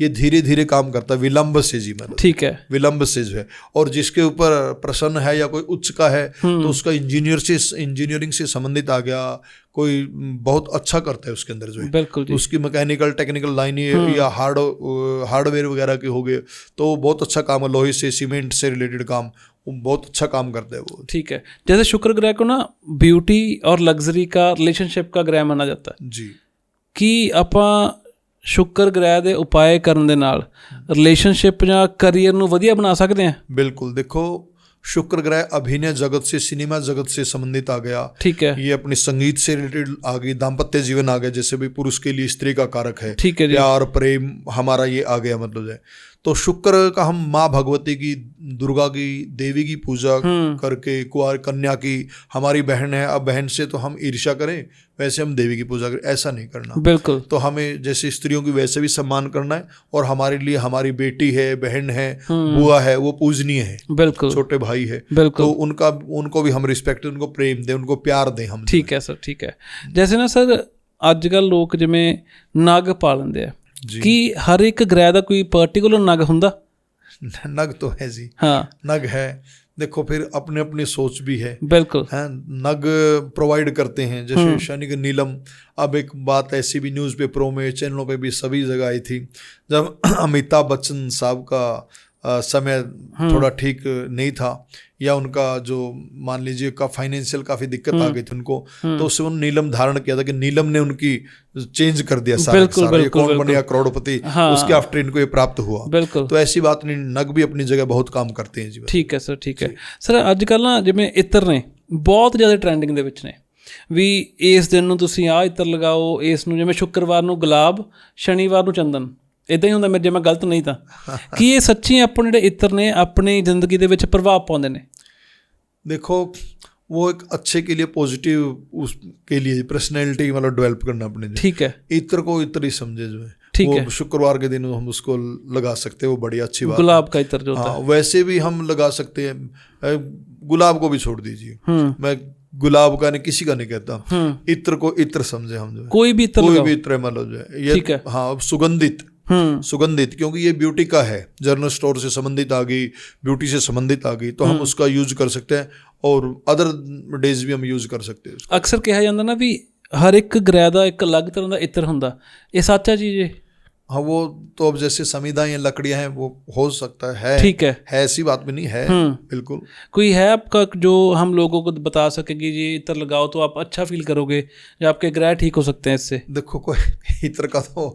ये धीरे धीरे काम करता है, विलंब से जी, मतलब, ठीक है, विलंब से जो है। और जिसके ऊपर प्रसन्न है या कोई उच्च का है, तो उसका इंजीनियरिंग से संबंधित आ गया, कोई बहुत अच्छा करता है उसके अंदर जो है, बिल्कुल, उसकी मैकेनिकल टेक्निकल लाइन या हार्डवेयर वगैरह के हो गए, तो बहुत अच्छा काम है, लोहे से, सीमेंट से रिलेटेड काम, वो बहुत अच्छा काम करता है वो। ठीक है। जैसे शुक्र ग्रह को ना ब्यूटी और लग्जरी का, रिलेशनशिप का ग्रह माना जाता है जी, कि ਆਪਾਂ शुक्र ग्रह ਦੇ ਉਪਾਅ ਕਰਨ ਦੇ ਨਾਲ ਰਿਲੇਸ਼ਨਸ਼ਿਪ ਜਾਂ ਕਰੀਅਰ ਨੂੰ ਵਧੀਆ ਬਣਾ ਸਕਦੇ हैं। बिल्कुल। देखो, शुक्र ग्रह अभिनय जगत से, सिनेमा जगत से संबंधित आ गया, ठीक है, ये अपने संगीत से रिलेटेड आ गई, दाम्पत्य जीवन आ गया, जैसे भी पुरुष के लिए स्त्री का कारक है, ठीक है, प्यार प्रेम हमारा ये आ गया, मतलब है। तो शुक्र का हम माँ भगवती की, दुर्गा की, देवी की पूजा करके, कुंवार कन्या की, हमारी बहन है, अब बहन से तो हम ईर्ष्या करें, वैसे हम देवी की पूजा करें, ऐसा नहीं करना, बिल्कुल। तो हमें जैसे स्त्रियों की वैसे भी सम्मान करना है, और हमारे लिए हमारी बेटी है, बहन है, बुआ है, वो पूजनीय है, बिल्कुल, छोटे भाई है, बिल्कुल, तो उनको भी हम रिस्पेक्ट, उनको प्रेम दें, उनको प्यार दें हम। ठीक है सर, ठीक है। जैसे ना सर अजकल लोग जिमें नग पा लेंदे आ, कि हर एक ग्रह का कोई पर्टिकुलर नग हुंदा? नग तो है जी, हाँ, नग है। देखो, फिर अपने अपनी सोच भी है, बिल्कुल, है, नग प्रोवाइड करते हैं, जैसे शनि का नीलम। अब एक बात ऐसी भी न्यूज़पेपरों में, चैनलों पे भी, सभी जगह आई थी, जब अमिताभ बच्चन साहब का समय थोड़ा ठीक नहीं था, या उनका जो मान लीजिए का फाइनेंशियल काफी दिक्कत आ गई थी उनको, तो उससे उन्होंने नीलम धारण किया था कि नीलम ने उनकी चेंज कर दिया सारा का सारा, ये कौन बनेगा करोड़पति, उसके आफ्टर इनको ये प्राप्त हुआ। तो ऐसी बात नहीं, नग भी अपनी जगह बहुत काम करते हैं जी। ठीक है सर, ठीक है सर। अजकल ना जिवें इत्र ने बहुत ज़्यादा ट्रेंडिंग ਦੇ ਵਿੱਚ ਨੇ ਵੀ ਇਸ ਦਿਨ ਨੂੰ ਤੁਸੀਂ ਆਹ ਇਤਰ ਲਗਾਓ, ਇਸ ਨੂੰ ਜਿਵੇਂ ਸ਼ੁੱਕਰਵਾਰ ਨੂੰ ਗੁਲਾਬ, ਸ਼ਨੀਵਾਰ ਨੂੰ ਚੰਦਨ, ਇੱਦਾਂ ਹੀ ਹੁੰਦਾ ਮੇਰੇ, ਜੇ ਮੈਂ ਗਲਤ ਨਹੀਂ ਤਾਂ। ਕੀ ਇਹ ਸੱਚੀ ਆਪਣੇ ਜਿਹੜੇ ਇਤਰ ਨੇ ਆਪਣੀ ਜ਼ਿੰਦਗੀ ਦੇ ਵਿੱਚ ਪ੍ਰਭਾਵ ਪਾਉਂਦੇ ਨੇ? देखो वो एक अच्छे के लिए, पॉजिटिव उसके लिए पर्सनैलिटी मतलब डेवलप करना अपने। ठीक है, इत्र को इत्र ही समझे जो है, ठीक है। शुक्रवार के दिन हम उसको लगा सकते हैं, वो बड़ी अच्छी बात। गुलाब का इत्र जो होता है, वैसे भी हम लगा सकते हैं। गुलाब को भी छोड़ दीजिए, मैं गुलाब का नहीं, किसी का नहीं कहता, इत्र को इत्र समझे हम जो है, कोई भी इत्र मतलब जो है ये, हाँ सुगंधित, सुगंधित, क्योंकि ये ब्यूटी का है, जनरल स्टोर से संबंधित आ गई, ब्यूटी से संबंधित आ गई, तो हम उसका यूज कर सकते हैं, और अदर डेज भी हम यूज कर सकते हैं। अक्सर कहा जाता ना भी हर एक ग्रह का एक अलग तरह का इत्र हुंदा, ये सच है चीज है? हाँ, वो तो अब जैसे समिधा या लकड़ियां हैं वो हो सकता है, ठीक है, ऐसी बात भी नहीं है, बिल्कुल। कोई है आपका जो हम लोगों को बता सकेगी जी इत्र लगाओ तो आप अच्छा फील करोगे, या आपके ग्रह ठीक हो सकते हैं इससे? देखो, कोई इत्र का तो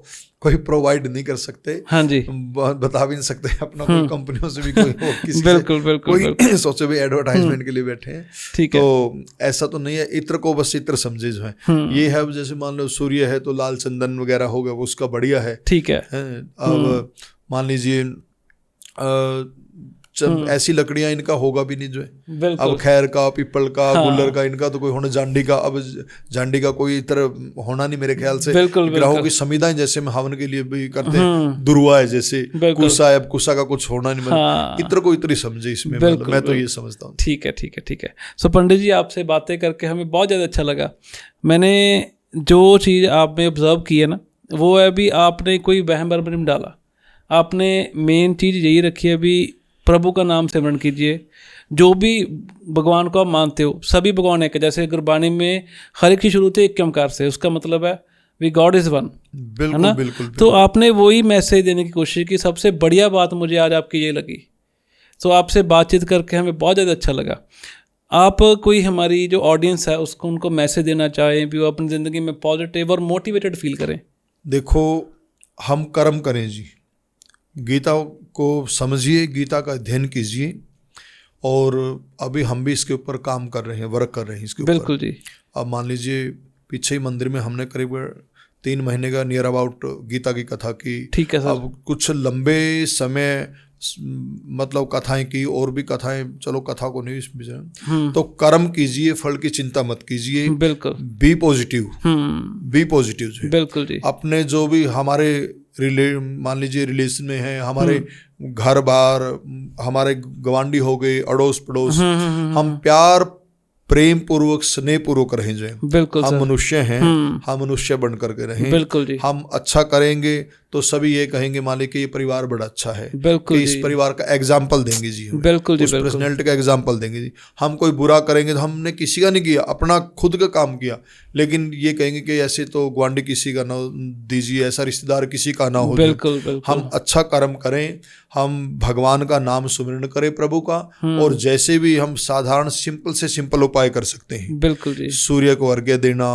कोई प्रोवाइड नहीं कर सकते, हाँ जी, बता भी नहीं सकते अपना, कोई कंपनियों से भी कोई हो, किसी बिल्कुल बिल्कुल कोई सोचे भी एडवर्टाइजमेंट के लिए बैठे हैं, ठीक है, तो ऐसा तो नहीं है। इत्र को बस इत्र समझे जो है, ये है जैसे मान लो सूर्य है तो लाल चंदन वगैरह होगा, उसका बढ़िया है, ठीक है। अब मान लीजिए ऐसी लकड़ियां, इनका होगा भी नहीं जो है, अब खैर का, पीपल का, गुल्लर का, इनका तो कोई होना, जांडी का, अब जांडी का कोई इत्र होना नहीं मेरे ख्याल से। ग्रहों की संविधाएं जैसे हम हवन के लिए भी करते हैं, दुर्वा है जैसे, कुसा है, अब कुसा का कुछ होना नहीं, इत्र को इत्र ही समझे इसमें, मैं तो ये समझता हूँ। ठीक है, ठीक है, ठीक है। सो पंडित जी, आपसे बातें करके हमें बहुत ज़्यादा अच्छा लगा। मैंने जो चीज़ आप में ऑब्जर्व की है ना, वो है भी आपने कोई वहम भरम नहीं डाला, आपने मेन चीज़ यही रखी है भी प्रभु का नाम सिमरन कीजिए। जो भी भगवान को आप मानते हो, सभी भगवान एक, जैसे गुरबाणी में हर एक की शुरू एक ओंकार से, उसका मतलब है वी गॉड इज़ वन, है ना? बिल्कुल। तो आपने वही मैसेज देने की कोशिश की। सबसे बढ़िया बात मुझे आज आपकी ये लगी। तो आपसे बातचीत करके हमें बहुत ज़्यादा अच्छा लगा। आप कोई हमारी जो ऑडियंस है उसको, उनको मैसेज देना चाहें भी वो अपनी ज़िंदगी में पॉजिटिव और मोटिवेटेड फील करें? देखो, हम कर्म करें जी, गीता को समझिए, गीता का अध्ययन कीजिए, और अभी हम भी इसके ऊपर काम कर रहे हैं, वर्क कर रहे हैं इसके ऊपर। बिल्कुल जी। अब मान लीजिए पीछे ही मंदिर में हमने करीब 3 महीने का नियर अबाउट गीता की कथा की। ठीक है सर। अब कुछ लंबे समय मतलब कथाएं की, और भी कथाएं, चलो कथा को नहीं, तो कर्म कीजिए, फल की चिंता मत कीजिए, बिल्कुल। बी पॉजिटिव, बी पॉजिटिव, बिल्कुल जी। अपने जो भी हमारे मान लीजिए रिलेशन में है, हमारे घर बार, हमारे गवांडी हो गए, अड़ोस पड़ोस, हम प्यार प्रेम पूर्वक, स्नेह पूर्वक रहें जाए। बिल्कुल, हम मनुष्य हैं, हम मनुष्य बन करके रहें। बिल्कुल जी। हम अच्छा करेंगे तो सभी ये कहेंगे मालिक कि ये परिवार बड़ा अच्छा है, बिल्कुल, इस परिवार का एग्जाम्पल देंगे जी, बिल्कुल, उस पर्सनैलिटी का एग्जाम्पल देंगे जी। हम कोई बुरा करेंगे तो हमने किसी का नहीं किया, अपना खुद का काम किया, लेकिन ये कहेंगे कि ऐसे तो ग्वांडी किसी का ना दीजिए, ऐसा रिश्तेदार किसी का ना हो। बिल्कुल, बिल्कुल। हम अच्छा कर्म करें, हम भगवान का नाम सुमिरन करें, प्रभु का, और जैसे भी हम साधारण सिंपल से सिंपल उपाय कर सकते हैं। बिल्कुल जी। सूर्य को अर्घ्य देना,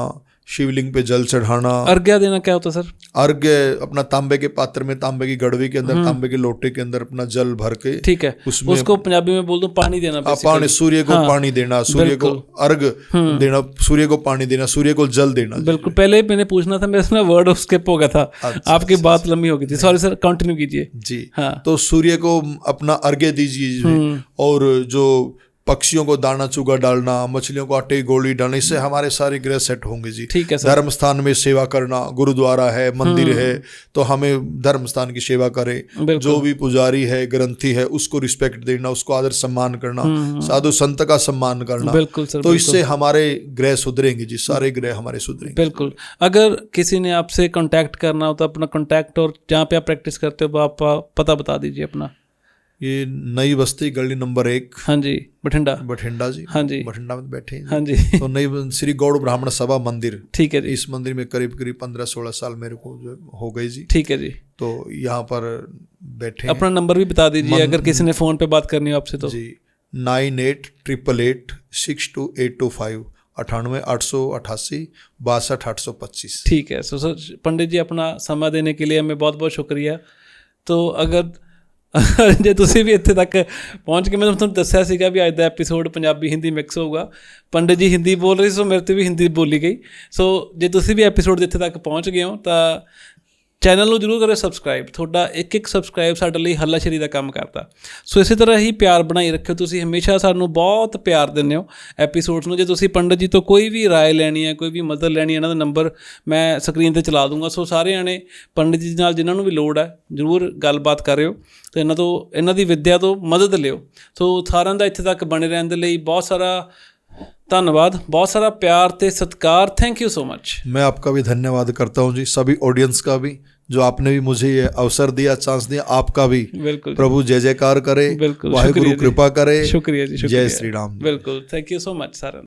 शिवलिंग पे जल चढ़ाना। अर्घ्य देना क्या होता है सर? अर्घ्य अपना तांबे के पात्र में, तांबे की गड़वी के अंदर, तांबे के लोटे के अंदर अपना जल भर के, ठीक है, उसमें, उसको पंजाबी में बोल दो पानी देना, पानी, सूर्य को पानी देना, सूर्य को अर्घ देना, सूर्य को पानी देना, सूर्य को जल देना। बिल्कुल। पहले मैंने पूछना था, मेरे ना वर्ड स्किप हो गया था, आपकी बात लंबी हो गई थी, सॉरी सर, कंटिन्यू कीजिए जी। हाँ, तो सूर्य को अपना अर्घ्य दीजिए, और जो पक्षियों को दाना चुगा डालना, मछलियों को आटे की गोली डालना, इससे हमारे सारे ग्रह सेट होंगे जी। ठीक है सर। धर्म स्थान में सेवा करना, गुरुद्वारा है, मंदिर है, तो हमें धर्म स्थान की सेवा करें। जो भी पुजारी है, ग्रंथी है, उसको रिस्पेक्ट देना, उसको आदर सम्मान करना, साधु संत का सम्मान करना। बिल्कुल सर। तो इससे हमारे ग्रह सुधरेंगे जी, सारे ग्रह हमारे सुधरेंगे। बिल्कुल। अगर किसी ने आपसे कॉन्टैक्ट करना हो तो अपना कॉन्टैक्ट और जहाँ पे आप प्रैक्टिस करते हो आप पता बता दीजिए अपना। ये नई बस्ती, गली नंबर 1, हाँ जी, बठिंडा, बठिंडा जी, हाँ जी, बठिंडा में बैठे हैं, हाँ जी। तो नई श्री गौड़ ब्राह्मण सभा मंदिर, ठीक है जी। इस मंदिर में करीब 15-16 साल मेरे को जो हो गई जी। ठीक है जी। तो यहाँ पर बैठे हैं। अपना नंबर भी बता दीजिए अगर किसी ने फ़ोन पे बात करनी हो आपसे तो। जी 9888862825 98 888 62 825। ठीक है। सो सर पंडित जी अपना ਸਮਾਂ देने के लिए हमें बहुत बहुत शुक्रिया। तो अगर ਜੇ ਤੁਸੀਂ ਵੀ ਇੱਥੇ ਤੱਕ ਪਹੁੰਚ ਕੇ, ਮੈਂ ਤੁਹਾਨੂੰ ਦੱਸਿਆ ਸੀਗਾ ਵੀ ਅੱਜ ਦਾ ਐਪੀਸੋਡ ਪੰਜਾਬੀ ਹਿੰਦੀ ਮਿਕਸ ਹੋਊਗਾ। ਪੰਡਿਤ ਜੀ ਹਿੰਦੀ ਬੋਲ ਰਹੇ, ਸੋ ਮੇਰੇ 'ਤੇ ਵੀ ਹਿੰਦੀ ਬੋਲੀ ਗਈ। ਸੋ ਜੇ ਤੁਸੀਂ ਵੀ ਐਪੀਸੋਡ ਦੇ ਇੱਥੇ ਤੱਕ ਪਹੁੰਚ ਗਏ ਹੋ ਤਾਂ ਚੈਨਲ ਨੂੰ ਜ਼ਰੂਰ ਕਰਿਓ ਸਬਸਕ੍ਰਾਈਬ। ਤੁਹਾਡਾ ਇੱਕ ਸਬਸਕ੍ਰਾਈਬ ਸਾਡੇ ਲਈ ਹੱਲਾਸ਼ੇਰੀ ਦਾ ਕੰਮ ਕਰਦਾ। ਸੋ ਇਸੇ ਤਰ੍ਹਾਂ ਹੀ ਪਿਆਰ ਬਣਾਈ ਰੱਖਿਓ। ਤੁਸੀਂ ਹਮੇਸ਼ਾ ਸਾਨੂੰ ਬਹੁਤ ਪਿਆਰ ਦਿੰਦੇ ਹੋ ਐਪੀਸੋਡਸ ਨੂੰ। ਜੇ ਤੁਸੀਂ ਪੰਡਿਤ ਜੀ ਤੋਂ ਕੋਈ ਵੀ ਰਾਏ ਲੈਣੀ ਹੈ, ਕੋਈ ਵੀ ਮਦਦ ਲੈਣੀ ਹੈ, ਇਹਨਾਂ ਦਾ ਨੰਬਰ ਮੈਂ ਸਕਰੀਨ 'ਤੇ ਚਲਾ ਦੂੰਗਾ। ਸੋ ਸਾਰਿਆਂ ਨੇ ਪੰਡਿਤ ਜੀ ਨਾਲ ਜਿਨ੍ਹਾਂ ਨੂੰ ਵੀ ਲੋੜ ਹੈ ਜ਼ਰੂਰ ਗੱਲਬਾਤ ਕਰਿਓ ਅਤੇ ਇਹਨਾਂ ਦੀ ਵਿੱਦਿਆ ਤੋਂ ਮਦਦ ਲਿਓ। ਸੋ ਸਾਰਿਆਂ ਦਾ ਇੱਥੇ ਤੱਕ ਬਣੇ ਰਹਿਣ ਦੇ ਲਈ ਬਹੁਤ ਸਾਰਾ धन्यवाद, बहुत सारा प्यार ते सत्कार। Thank you so much. मैं आपका भी धन्यवाद करता हूँ जी, सभी ऑडियंस का भी जो आपने भी मुझे ये अवसर दिया, चांस दिया, आपका भी बिल्कुल। प्रभु जय जयकार करे, बिल्कुल, वाहिगुरु कृपा करे। शुक्रिया जी, जय श्री राम। बिल्कुल, thank you so much sir.